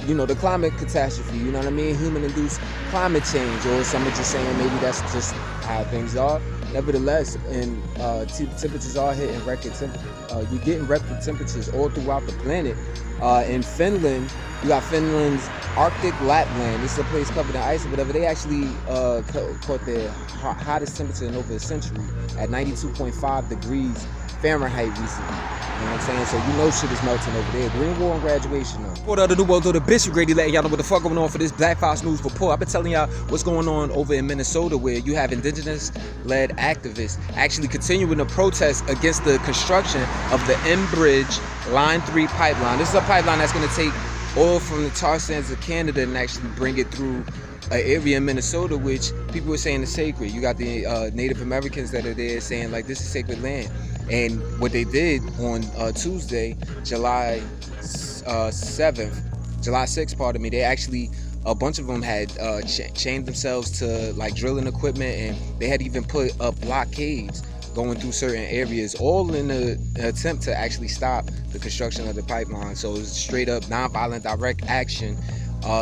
you know, the climate catastrophe, you know what I mean? Human-induced climate change, or some are just saying maybe that's just how things are. Nevertheless, and temperatures are hitting record temperatures. You're getting record temperatures all throughout the planet. In Finland, you got Finland's Arctic Lapland. This is a place covered in ice or whatever. They actually caught their hottest temperature in over a century at 92.5 degrees Fahrenheit recently. You know what I'm saying? So you know shit is melting over there. Green War and graduation though. Report of the New World Order, Bishop Grady, letting y'all know what the fuck going on for this Black Files News report. I've been telling y'all what's going on over in Minnesota, where you have indigenous-led activists actually continuing to protest against the construction of the Enbridge Line 3 pipeline. This is a pipeline that's going to take oil from the tar sands of Canada and actually bring it through an area in Minnesota which people are saying is sacred. You got the Native Americans that are there saying like this is sacred land. And what they did on Tuesday, July 6th, pardon me, they actually, a bunch of them had chained themselves to like drilling equipment, and they had even put up blockades going through certain areas, all in an attempt to actually stop the construction of the pipeline. So it was straight up nonviolent direct action.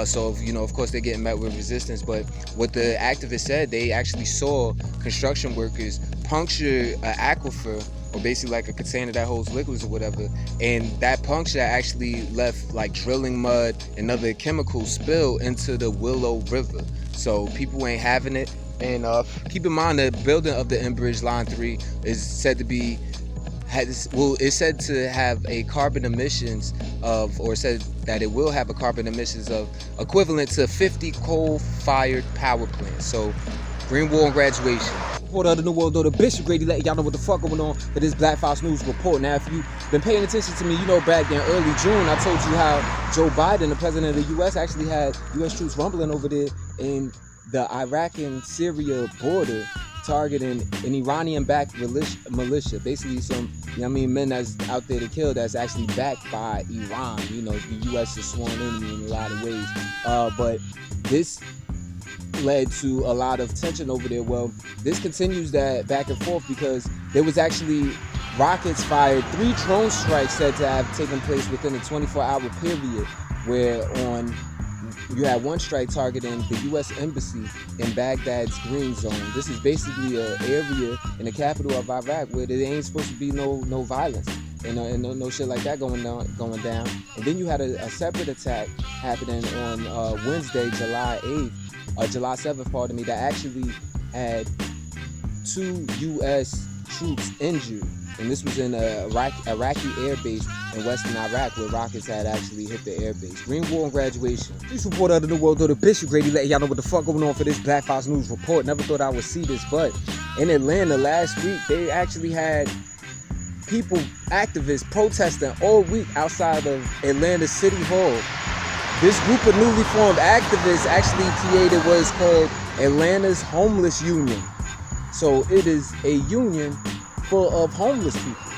So, you know, of course they're getting met with resistance, but what the activists said, they actually saw construction workers puncture an aquifer, or basically like a container that holds liquids or whatever, and that puncture actually left like drilling mud and other chemicals spill into the Willow River. So people ain't having it. And keep in mind the building of the Enbridge Line 3 is said to be it's said to have a carbon emissions of, or said that it will have a carbon emissions of equivalent to 50 coal-fired power plants. So Green War and graduation. Report of the New World Order, Bishop Grady, letting y'all know what the fuck going on for this Black Files News report. Now, if you've been paying attention to me, you know back in early June, I told you how Joe Biden, the president of the U.S., actually had U.S. troops rumbling over there in the Iraq and Syria border, targeting an Iranian-backed militia. Basically some, you know what I mean, men that's out there to kill that's actually backed by Iran. You know, the U.S. is sworn enemy in a lot of ways. But this led to a lot of tension over there. Well, this continues that back and forth because there was actually rockets fired, 3 drone strikes said to have taken place within a 24-hour period, where you had one strike targeting the U.S. Embassy in Baghdad's Green Zone. This is basically an area in the capital of Iraq where there ain't supposed to be no violence and no shit like that going down. And then you had a separate attack happening on Wednesday, July 7th, pardon me, that actually had 2 U.S. troops injured. And this was in a Iraqi air base in western Iraq, where rockets had actually hit the air base. Green War and graduation. This report of the New World Order, Bishop Grady, letting y'all know what the fuck going on for this Black Files News report. Never thought I would see this, but in Atlanta last week, they actually had people, activists, protesting all week outside of Atlanta City Hall. This group of newly formed activists actually created what is called Atlanta's Homeless Union. So it is a union full of homeless people,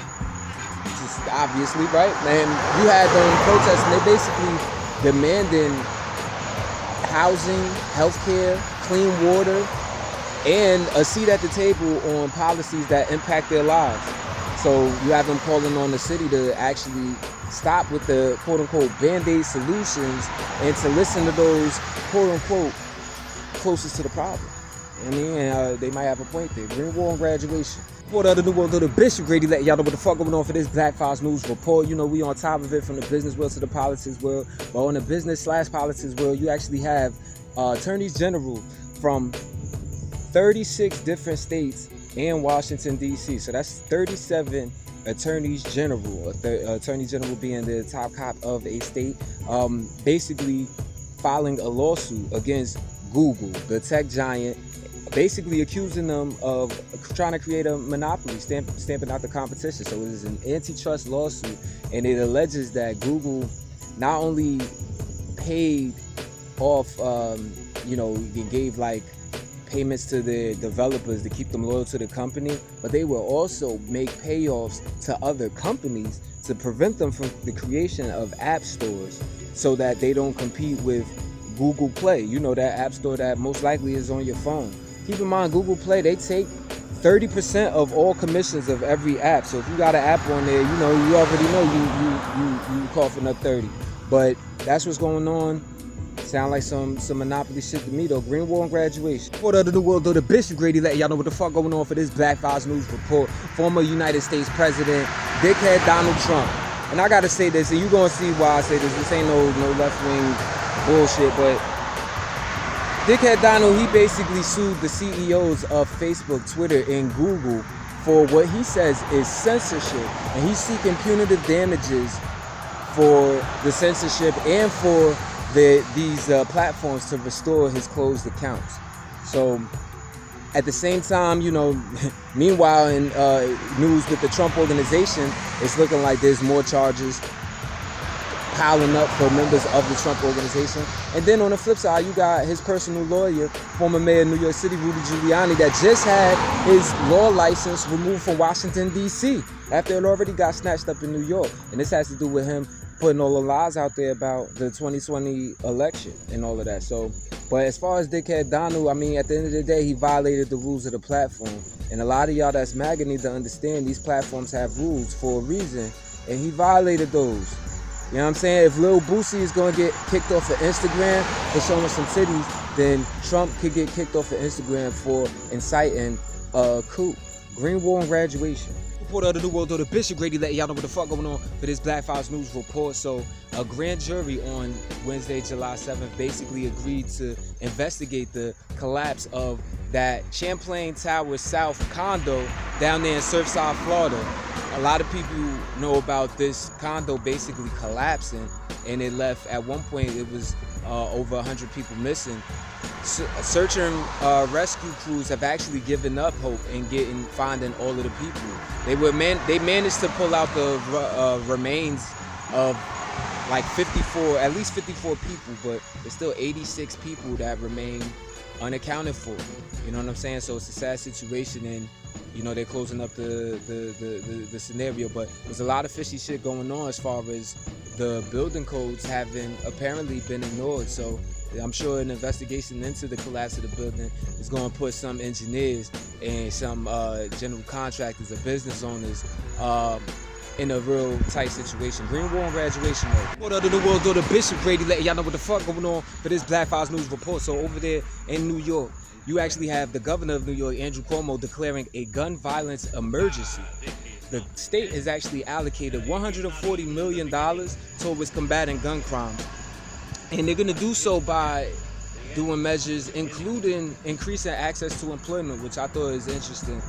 just obviously, right? And you had them protesting. They basically demanding housing, healthcare, clean water, and a seat at the table on policies that impact their lives. So you have them calling on the city to actually stop with the quote-unquote band-aid solutions and to listen to those quote-unquote closest to the problem. I mean, they might have a point there. Green War and graduation. Report of the New World Order, Bishop Grady, letting y'all know what the fuck going on for this Black Files News report. You know, we on top of it from the business world to the politics world. But on the business/politics world, you actually have attorneys general from 36 different states and Washington, D.C. So that's 37 attorneys general. Attorney general being the top cop of a state, basically filing a lawsuit against Google, the tech giant, basically accusing them of trying to create a monopoly, stamping out the competition. So it is an antitrust lawsuit, and it alleges that Google not only paid off, it gave like payments to the developers to keep them loyal to the company, but they will also make payoffs to other companies to prevent them from the creation of app stores so that they don't compete with Google Play, that app store that most likely is on your phone. Keep in mind, Google Play, they take 30% of all commissions of every app. So if you got an app on there, you already know you coughing up 30. But that's what's going on. Sound like some monopoly shit to me though. Green Wall and Graduation. Report of the New World, though, the Bishop Grady letting y'all know what the fuck going on for this Black Files News report. Former United States President, dickhead Donald Trump. And I gotta say this, and you gonna see why I say this. This ain't no left-wing bullshit, but dickhead Donald, he basically sued the CEOs of Facebook, Twitter, and Google for what he says is censorship. And he's seeking punitive damages for the censorship and for these platforms to restore his closed accounts. So at the same time, meanwhile in news with the Trump organization, it's looking like there's more charges piling up for members of the Trump organization. And then on the flip side, you got his personal lawyer, former mayor of New York City, Rudy Giuliani, that just had his law license removed from Washington, D.C. after it already got snatched up in New York. And this has to do with him putting all the lies out there about the 2020 election and all of that. So, but as far as dickhead Donald, at the end of the day, he violated the rules of the platform. And a lot of y'all that's MAGA need to understand these platforms have rules for a reason, and he violated those. You know what I'm saying? If Lil Boosie is going to get kicked off of Instagram for showing some titties, then Trump could get kicked off of Instagram for inciting a coup. Green Wall and Graduation. Report of the New World, though, the Bishop Grady letting y'all know what the fuck going on for this Black Files News report. So a grand jury on Wednesday, July 7th, basically agreed to investigate the collapse of that Champlain Tower South condo down there in Surfside, Florida. A lot of people know about this condo basically collapsing, and it left, at one point, it was over 100 people missing. Search and rescue crews have actually given up hope in finding all of the people. They managed to pull out the remains of like at least 54 people, but there's still 86 people that remain unaccounted for. You know what I'm saying? So it's a sad situation, and they're closing up the scenario. But there's a lot of fishy shit going on as far as the building codes having apparently been ignored. So I'm sure an investigation into the collapse of the building is going to put some engineers and some general contractors or business owners in a real tight situation. Green Wall and Graduation. What other the world, though, the Bishop Grady letting y'all know what the fuck going on for this Black Files News report. So over there in New York, you actually have the governor of New York, Andrew Cuomo, declaring a gun violence emergency. The state has actually allocated $140 million towards combating gun crime. And they're going to do so by doing measures including increasing access to employment, which I thought is interesting.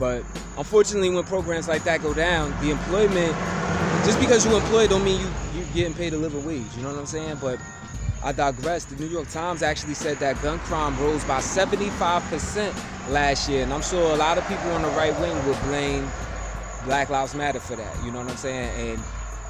But unfortunately, when programs like that go down, the employment, just because you employed don't mean you getting paid a living wage. You know what I'm saying? But I digress. The New York Times actually said that gun crime rose by 75% last year. And I'm sure a lot of people on the right wing would blame Black Lives Matter for that. You know what I'm saying?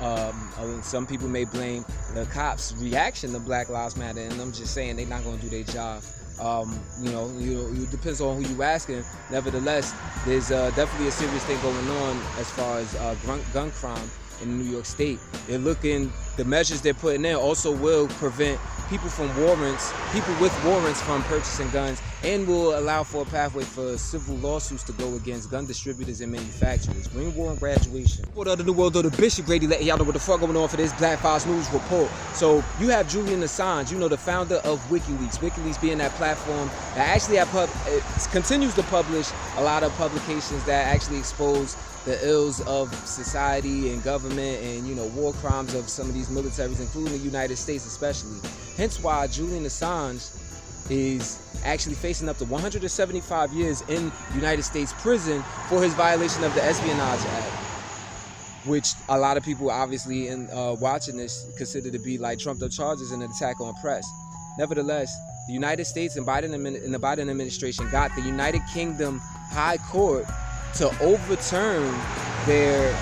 And some people may blame the cops' reaction to Black Lives Matter. And I'm just saying they're not going to do their job. It depends on who you asking. Nevertheless, there's definitely a serious thing going on as far as gun crime in New York State. They're looking, the measures they're putting in also will prevent people with warrants from purchasing guns, and will allow for a pathway for civil lawsuits to go against gun distributors and manufacturers. Green Wall and Graduation. What other the world, though, the Bishop Grady letting y'all know what the fuck going on for this Black Files News report. So you have Julian Assange, the founder of WikiLeaks. WikiLeaks being that platform that actually continues to publish a lot of publications that actually expose the ills of society and government and, war crimes of some of these militaries, including the United States especially. Hence why Julian Assange is actually facing up to 175 years in United States prison for his violation of the Espionage Act, which a lot of people obviously in watching this consider to be like trumped up charges and an attack on press. Nevertheless, the United States and the Biden administration got the United Kingdom High Court to overturn the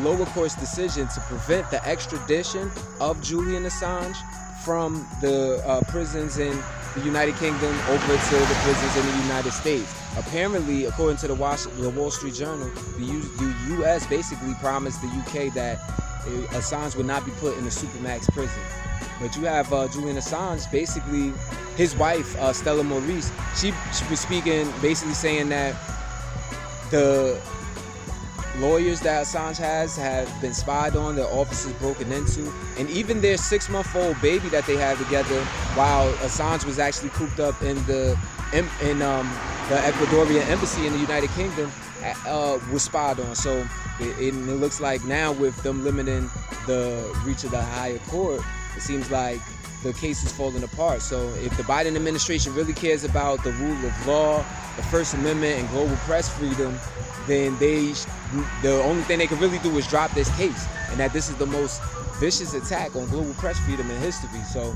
lower court's decision to prevent the extradition of Julian Assange from the prisons in the United Kingdom over to the prisons in the United States. Apparently, according to the Wall Street Journal, the U.S. basically promised the U.K. that Assange would not be put in the Supermax prison. But you have Julian Assange, basically, his wife, Stella Maurice, she was speaking, basically saying that the lawyers that Assange has have been spied on, their offices broken into, and even their 6-month-old baby that they had together while Assange was actually cooped up in the Ecuadorian embassy in the United Kingdom was spied on. So it looks like now, with them limiting the reach of the higher court, it seems like the case is falling apart. So if the Biden administration really cares about the rule of law, the First Amendment, and global press freedom, then the only thing they can really do is drop this case, and that this is the most vicious attack on global press freedom in history. So,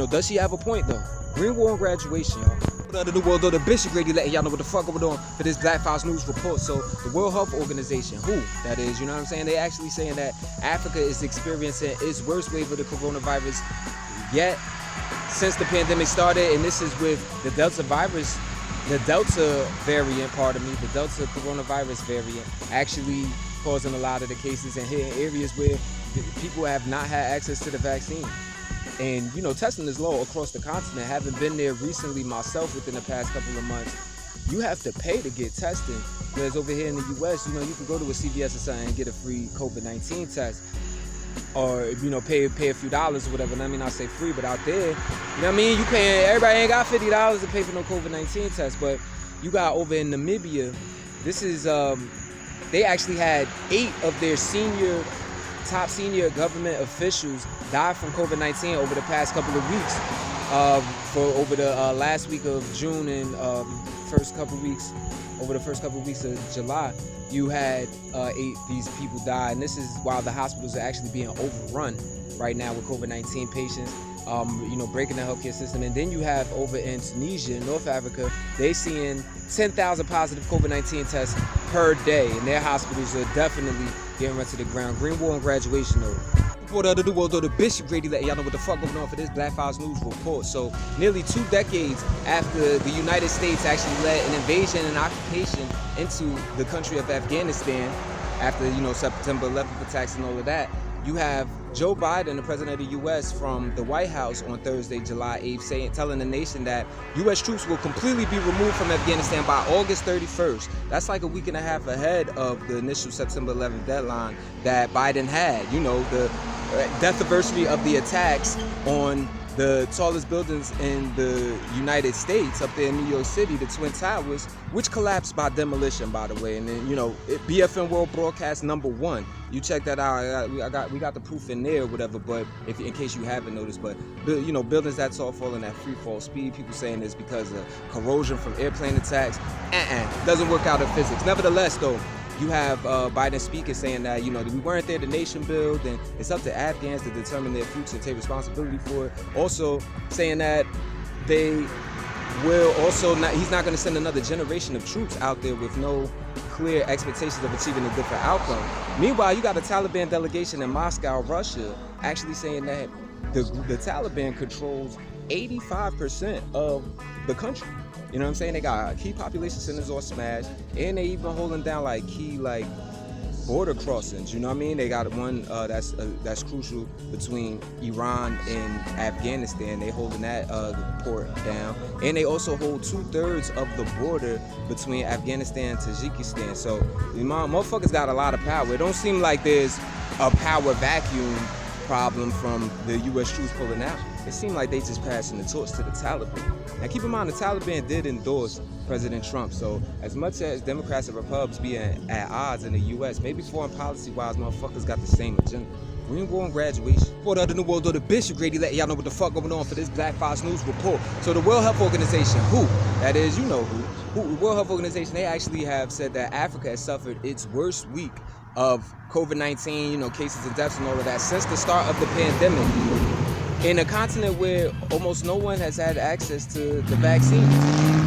does she have a point though? Green War on Graduation, y'all. The New World Order, Bishop Grady letting y'all know what the fuck going on for this Black Files News report. So the World Health Organization, WHO, that is, you know what I'm saying? They actually saying that Africa is experiencing its worst wave of the coronavirus yet since the pandemic started, and this is with the Delta variant, the Delta coronavirus variant actually causing a lot of the cases and hitting areas where people have not had access to the vaccine. And, testing is low across the continent. Having been there recently myself within the past couple of months, you have to pay to get tested. Whereas over here in the U.S., you can go to a CVS or something and get a free COVID-19 test. Or, pay a few dollars or whatever. And I mean, I say free, but out there, you paying, everybody ain't got $50 to pay for no COVID-19 test. But you got over in Namibia, this is, they actually had 8 of their top senior government officials die from COVID-19 over the past couple of weeks. Over the last week of June and over the first couple of weeks of July, you had 8 these people die, and this is while the hospitals are actually being overrun right now with COVID-19 patients, breaking the healthcare system. And then you have over in Tunisia, North Africa, they seeing 10,000 positive COVID-19 tests per day, and their hospitals are definitely getting run to the ground. Green War on Graduation, though. Before the New World Order, Bishop Grady letting y'all know what the fuck going on for this Black Files News report. So nearly 2 decades after the United States actually led an invasion and occupation into the country of Afghanistan, after September 11th attacks and all of that, you have Joe Biden, the president of the U.S., from the White House on Thursday, July 8th, telling the nation that U.S. troops will completely be removed from Afghanistan by August 31st. That's like a week and a half ahead of the initial September 11th deadline that Biden had. The death anniversary of the attacks on the tallest buildings in the United States up there in New York City, the Twin Towers, which collapsed by demolition, by the way. And then, BFN World Broadcast #1. You check that out. We got the proof in there or whatever, but in case you haven't noticed, but buildings that tall falling at free fall speed, people saying it's because of corrosion from airplane attacks. Doesn't work out in physics. Nevertheless, though, you have Biden speaking saying that, we weren't there to nation build, and it's up to Afghans to determine their future and take responsibility for it. Also saying that they will also not, he's not going to send another generation of troops out there with no clear expectations of achieving a different outcome. Meanwhile, you got a Taliban delegation in Moscow, Russia, actually saying that the Taliban controls 85% of the country. You know what I'm saying? They got key population centers all smashed, and they even holding down key border crossings. You know what I mean? They got one that's crucial between Iran and Afghanistan. They holding that port down, and they also hold 2/3 of the border between Afghanistan and Tajikistan. So the motherfuckers got a lot of power. It don't seem like there's a power vacuum problem from the U.S. troops pulling out. It seemed like they just passing the torch to the Taliban. Now keep in mind, the Taliban did endorse President Trump, so as much as Democrats and Republicans be at odds in the U.S., maybe foreign policy-wise, motherfuckers got the same agenda. Green War on Graduation. For the New World Order, Bishop Grady letting y'all know what the fuck going on for this Black Files News report. So the World Health Organization, WHO, that is, the World Health Organization, they actually have said that Africa has suffered its worst week of COVID-19, cases and deaths and all of that since the start of the pandemic. in a continent where almost no one has had access to the vaccine.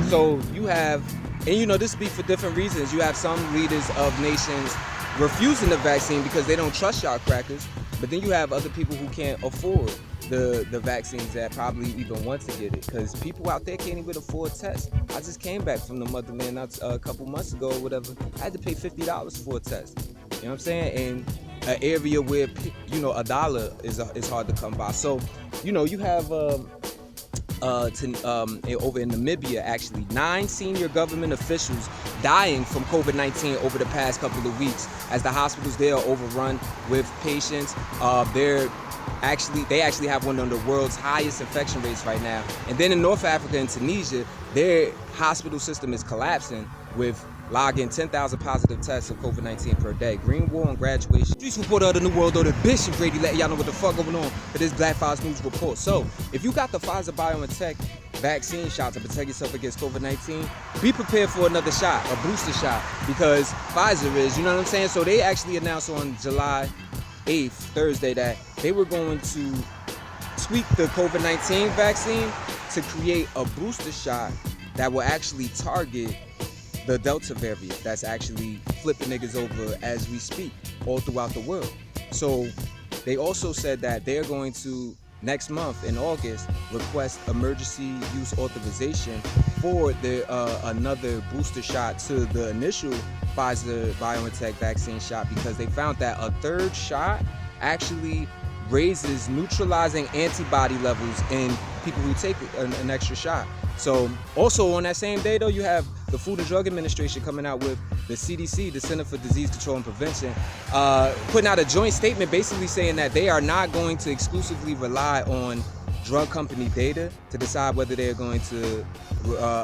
So you have, and you know, this speaks for different reasons. You have some leaders of nations refusing the vaccine because they don't trust y'all crackers, but then you have other people who can't afford the vaccines that probably even want to get it, because people out there can't even afford tests. I just came back from the motherland a couple months ago or whatever. I had to pay $50 for a test. You know what I'm saying? And an area where, you know, $1 is hard to come by. So, you know, you have over in Namibia, actually, 9 senior government officials dying from COVID-19 over the past couple of weeks as the hospitals there are overrun with patients. They actually have one of the world's highest infection rates right now. And then in North Africa and Tunisia, their hospital system is collapsing with logging 10,000 positive tests of COVID-19 per day. Green War on Graduation. Streets reporter of the New World Order, Bishop Grady, letting y'all know what the fuck going on for this Black Files News report. So, if you got the Pfizer BioNTech vaccine shot to protect yourself against COVID-19, be prepared for another shot, a booster shot, because Pfizer is, you know what I'm saying? So they actually announced on July 8th, Thursday, that they were going to tweak the COVID-19 vaccine to create a booster shot that will actually target the Delta variant that's actually flipping niggas over as we speak all throughout the world. So they also said that they're going to, next month in August, request emergency use authorization for another booster shot to the initial Pfizer BioNTech vaccine shot, because they found that a third shot actually raises neutralizing antibody levels in people who take an extra shot. So also on that same day though, you have the Food and Drug Administration coming out with the CDC, the Center for Disease Control and Prevention, putting out a joint statement basically saying that they are not going to exclusively rely on drug company data to decide whether they're going to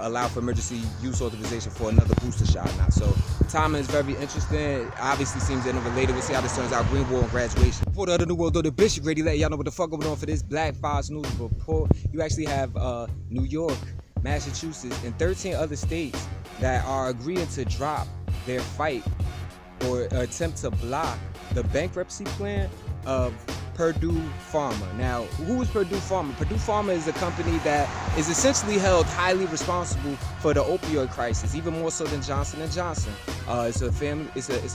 allow for emergency use authorization for another booster shot or not. So the timing is very interesting. It obviously seems interrelated. We'll see how this turns out. Green War on Graduation. For the other New World Order, Bishop Grady, letting y'all know what the fuck going on for this Black Files News report. You actually have New York, Massachusetts, and 13 other states that are agreeing to drop their fight or attempt to block the bankruptcy plan of Purdue Pharma. Now, who is Purdue Pharma? Purdue Pharma is a company that is essentially held highly responsible for the opioid crisis, even more so than Johnson & Johnson. It's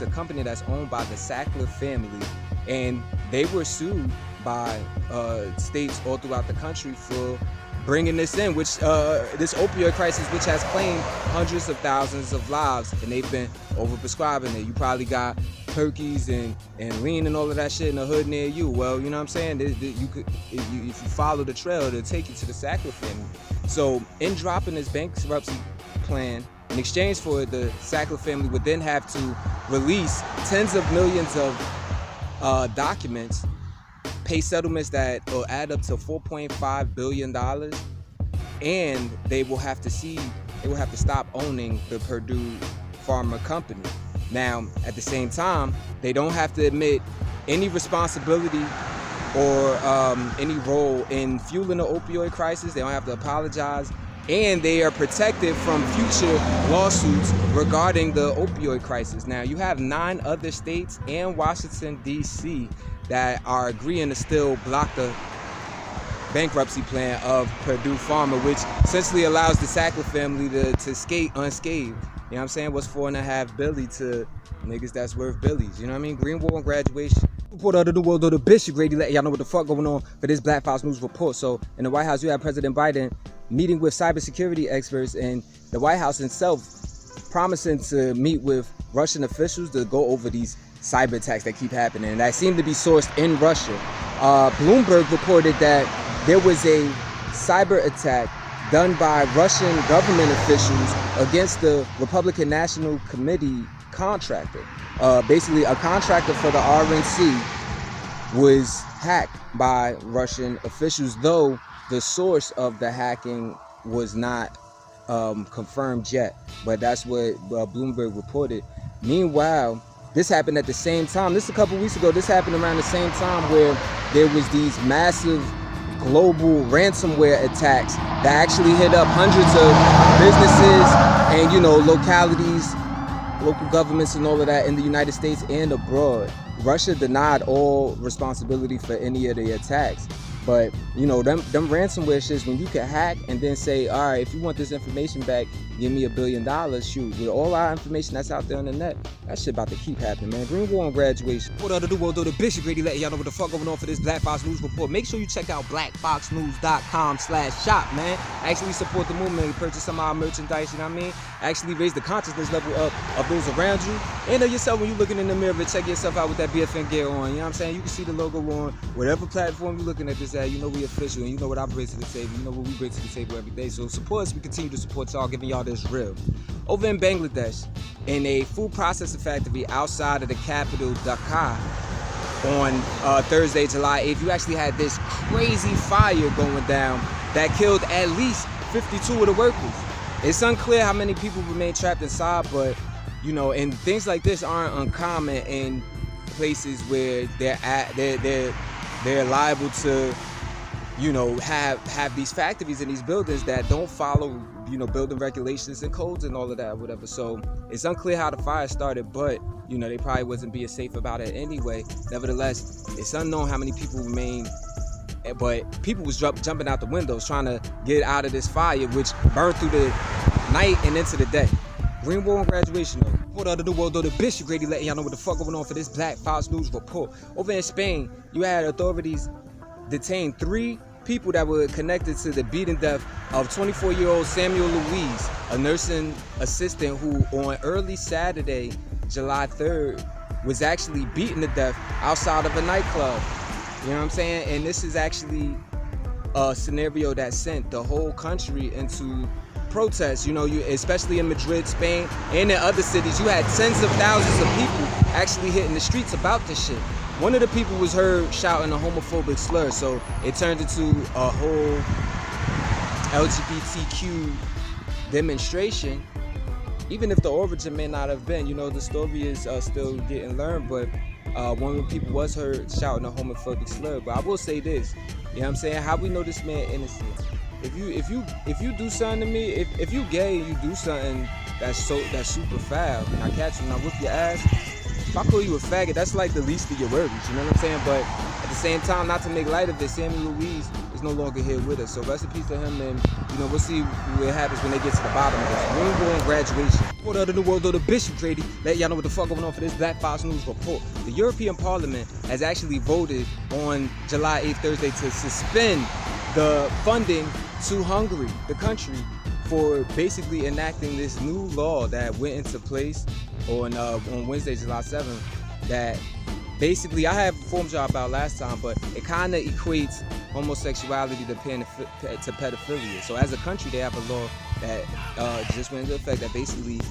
a company that's owned by the Sackler family, and they were sued by states all throughout the country for bringing this in, which this opioid crisis, which has claimed hundreds of thousands of lives, and they've been overprescribing it. You probably got turkeys and lean and all of that shit in the hood near you. Well, you know what I'm saying? If you follow the trail, it'll take you to the Sackler family. So in dropping this bankruptcy plan, in exchange for it, the Sackler family would then have to release tens of millions of documents, pay settlements that will add up to $4.5 billion, and they will have to stop owning the Purdue Pharma company. Now, at the same time, they don't have to admit any responsibility or any role in fueling the opioid crisis. They don't have to apologize, and they are protected from future lawsuits regarding the opioid crisis. Now, you have 9 other states and Washington, D.C. that are agreeing to still block the bankruptcy plan of Purdue Pharma, which essentially allows the Sackler family to skate unscathed. You know what I'm saying? What's $4.5 billion to niggas that's worth billies? You know what I mean? Green War on Graduation. Reporter of the New World Order, Bishop Grady, letting y'all know what the fuck going on for this Black Files News report. So in the White House, you have President Biden meeting with cybersecurity experts, and the White House itself promising to meet with Russian officials to go over these cyber attacks that keep happening and that seem to be sourced in Russia. Bloomberg reported that there was a cyber attack done by Russian government officials against the Republican National Committee contractor. Basically, a contractor for the RNC was hacked by Russian officials, though the source of the hacking was not confirmed yet. But that's what Bloomberg reported. Meanwhile, this happened at the same time. This a couple weeks ago. This happened around the same time where there was these massive global ransomware attacks that actually hit up hundreds of businesses and, you know, localities, local governments and all of that in the United States and abroad. Russia denied all responsibility for any of the attacks. But you know, them ransomware shits, when you can hack and then say, all right, if you want this information back, give me $1 billion. Shoot, with all our information that's out there on the net, that shit about to keep happening, man. Green War on graduation. What other do? The Bishop Grady letting y'all know what the fuck going on for this Black Fox News report. Make sure you check out blackfoxnews.com/shop, man. Actually support the movement, purchase some of our merchandise, you know what I mean? Actually raise the consciousness level up of those around you. And of yourself when you're looking in the mirror, check yourself out with that BFN gear on, you know what I'm saying? You can see the logo on whatever platform you're looking at this at. You know we official, and you know what I bring to the table. You know what we bring to the table every day. So support us. We continue to support y'all, giving y'all this real. Over in Bangladesh, in a food processing factory outside of the capital, Dhaka, on Thursday, July 8th, you actually had this crazy fire going down that killed at least 52 of the workers. It's unclear how many people remain trapped inside, but you know, and things like this aren't uncommon in places where they're liable to, you know, have these factories and these buildings that don't follow, you know, building regulations and codes and all of that, whatever. So it's unclear how the fire started, but you know, they probably wasn't being safe about it anyway. Nevertheless, it's unknown how many people remain, but people was jumping out the windows trying to get out of this fire, which burned through the night and into the day. Green War on graduation though. What other the world though? The Bishop Grady letting y'all know what the fuck going on for this Black Fox News report. Over in Spain, you had authorities detain 3 people that were connected to the beating death of 24-year-old Samuel Luis, a nursing assistant who on early Saturday, July 3rd, was actually beaten to death outside of a nightclub. You know what I'm saying? And this is actually a scenario that sent the whole country into protests. You know, especially in Madrid, Spain, and in other cities, you had tens of thousands of people actually hitting the streets about this shit. One of the people was heard shouting a homophobic slur, so it turned into a whole LGBTQ demonstration. Even if the origin may not have been, you know, the story is still getting learned, but one of the people was heard shouting a homophobic slur. But I will say this, you know what I'm saying? How we know this man innocent? If you do something to me, if you gay and you do something that's super foul, and I catch you and I whip your ass, if I call you a faggot, that's like the least of your worries, you know what I'm saying? But at the same time, not to make light of it, Samuel Luis is no longer here with us. So rest in peace to him, and you know, we'll see what happens when they get to the bottom of this. Green War on graduation. What other the world though? The Bishop Grady let y'all know what the fuck going on for this Black Fox News report. The European Parliament has actually voted on July 8th, Thursday, to suspend the funding to Hungary, the country, for basically enacting this new law that went into place on Wednesday, July 7th, that basically, I have informed y'all about last time, but it kind of equates homosexuality to pedophilia. So as a country, they have a law that just went into effect that basically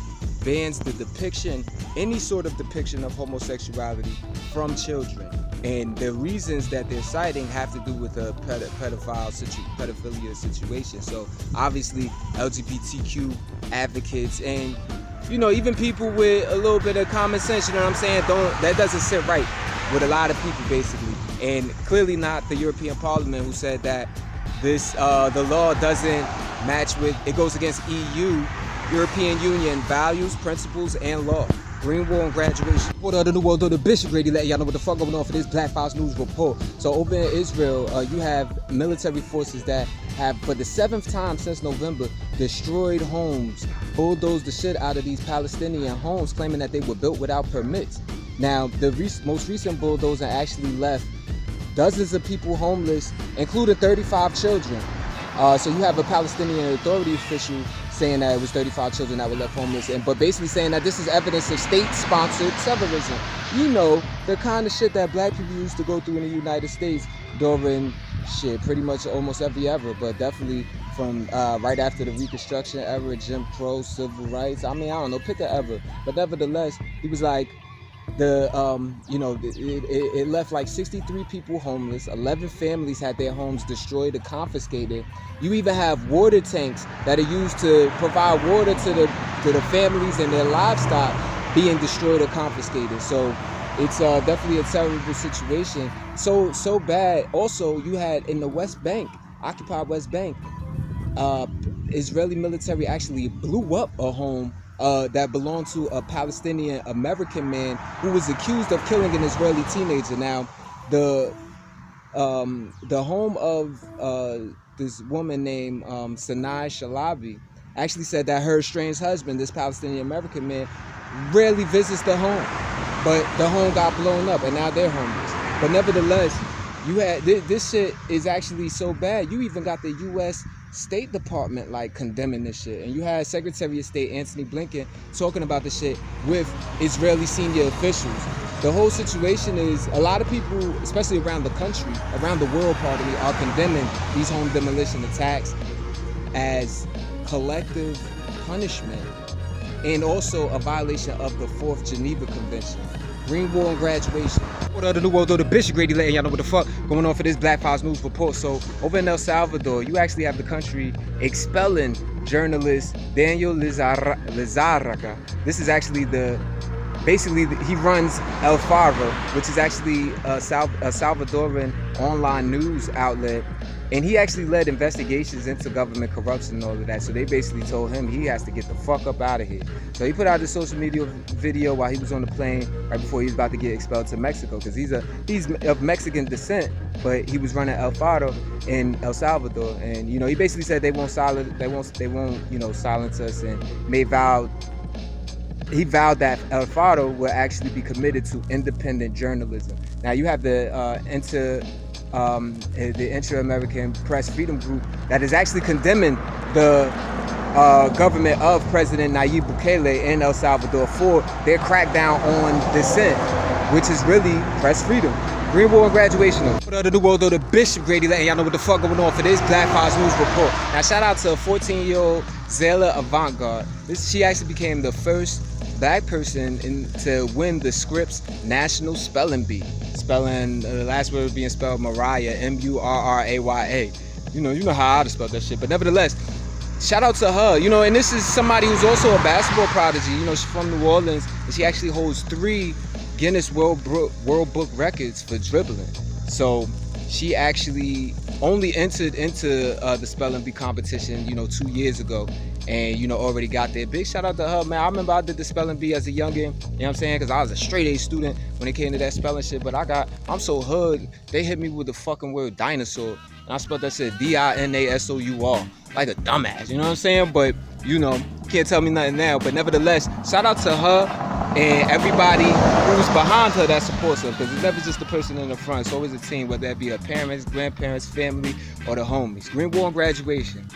bans the depiction, any sort of depiction of homosexuality from children. And the reasons that they're citing have to do with a pedophilia situation. So obviously LGBTQ advocates and, you know, even people with a little bit of common sense, you know what I'm saying, that doesn't sit right with a lot of people basically. And clearly not the European Parliament, who said that this the law doesn't match with, it goes against European Union values, principles, and law. Green War on graduation. What other the world though? The Bishop Grady letting y'all know what the fuck going on for this Black Fox News report. So over in Israel, you have military forces that have, for the 7th time since November, destroyed homes, bulldozed the shit out of these Palestinian homes, claiming that they were built without permits. Now, the most recent bulldozer actually left dozens of people homeless, including 35 children. So you have a Palestinian Authority official saying that it was 35 children that were left homeless, but basically saying that this is evidence of state-sponsored terrorism. You know, the kind of shit that black people used to go through in the United States during pretty much almost every era, but definitely from right after the Reconstruction era, Jim Crow, civil rights. I mean, I don't know, pick an era. But nevertheless, he was like, it left like 63 people homeless. 11 families had their homes destroyed or confiscated. You even have water tanks that are used to provide water to the families and their livestock being destroyed or confiscated. So it's definitely a terrible situation. So bad. Also, you had in the West Bank, occupied West Bank, Israeli military actually blew up a home that belonged to a Palestinian American man who was accused of killing an Israeli teenager. Now, the the home of this woman named Sanai Shalabi actually said that her estranged husband, this Palestinian American man, rarely visits the home, but the home got blown up and now they're homeless. But nevertheless, you had this shit is actually so bad. You even got the U.S. State Department like condemning this shit, and you had Secretary of State Antony Blinken talking about the shit with Israeli senior officials. The whole situation is a lot of people, especially around the country, around the world, pardon me, are condemning these home demolition attacks as collective punishment and also a violation of the 4th Geneva Convention. Green Wall and Graduation. What up, the New World, the Bishop Grady letting y'all know what the fuck going on for this Black Files News report. So over in El Salvador, you actually have the country expelling journalist Daniel Lizarraga. This is actually he runs El Faro, which is actually a Salvadoran online news outlet. And he actually led investigations into government corruption and all of that. So they basically told him he has to get the fuck up out of here. So he put out this social media video while he was on the plane right before he was about to get expelled to Mexico, because he's of Mexican descent, but he was running El Faro in El Salvador. And he basically said they won't silence us, and he vowed that El Faro will actually be committed to independent journalism. Now you have the Inter-American Press Freedom Group that is actually condemning the government of President Nayib Bukele in El Salvador for their crackdown on dissent, which is really press freedom. Green Wall and Graduation. What up, the New World, the Bishop Grady letting y'all know what the fuck going on for this Black Files News report. Now shout out to a 14-year-old Zayla Avantgarde. She actually became the first Black person to win the Scripps National Spelling Bee. Spelling the last word being spelled Mariah, M-U-R-R-A-Y-A. You know how I'd spell that shit. But nevertheless, shout out to her. And this is somebody who's also a basketball prodigy. She's from New Orleans, and she actually holds 3 Guinness World Book records for dribbling. So she actually only entered into the spelling bee competition, 2 years ago, and already got there. Big shout out to her, man. I remember I did the spelling bee as a youngin', you know what I'm saying? Because I was a straight A student when it came to that spelling shit. But I'm so hood, they hit me with the fucking word dinosaur, and I spelled that shit D-I-N-A-S-O-U-R, like a dumbass, you know what I'm saying? But can't tell me nothing now. But nevertheless, shout out to her and everybody who's behind her that supports her, because it's never just the person in the front. It's always a team, whether that be her parents, grandparents, family, or the homies. Green Wall and Graduation.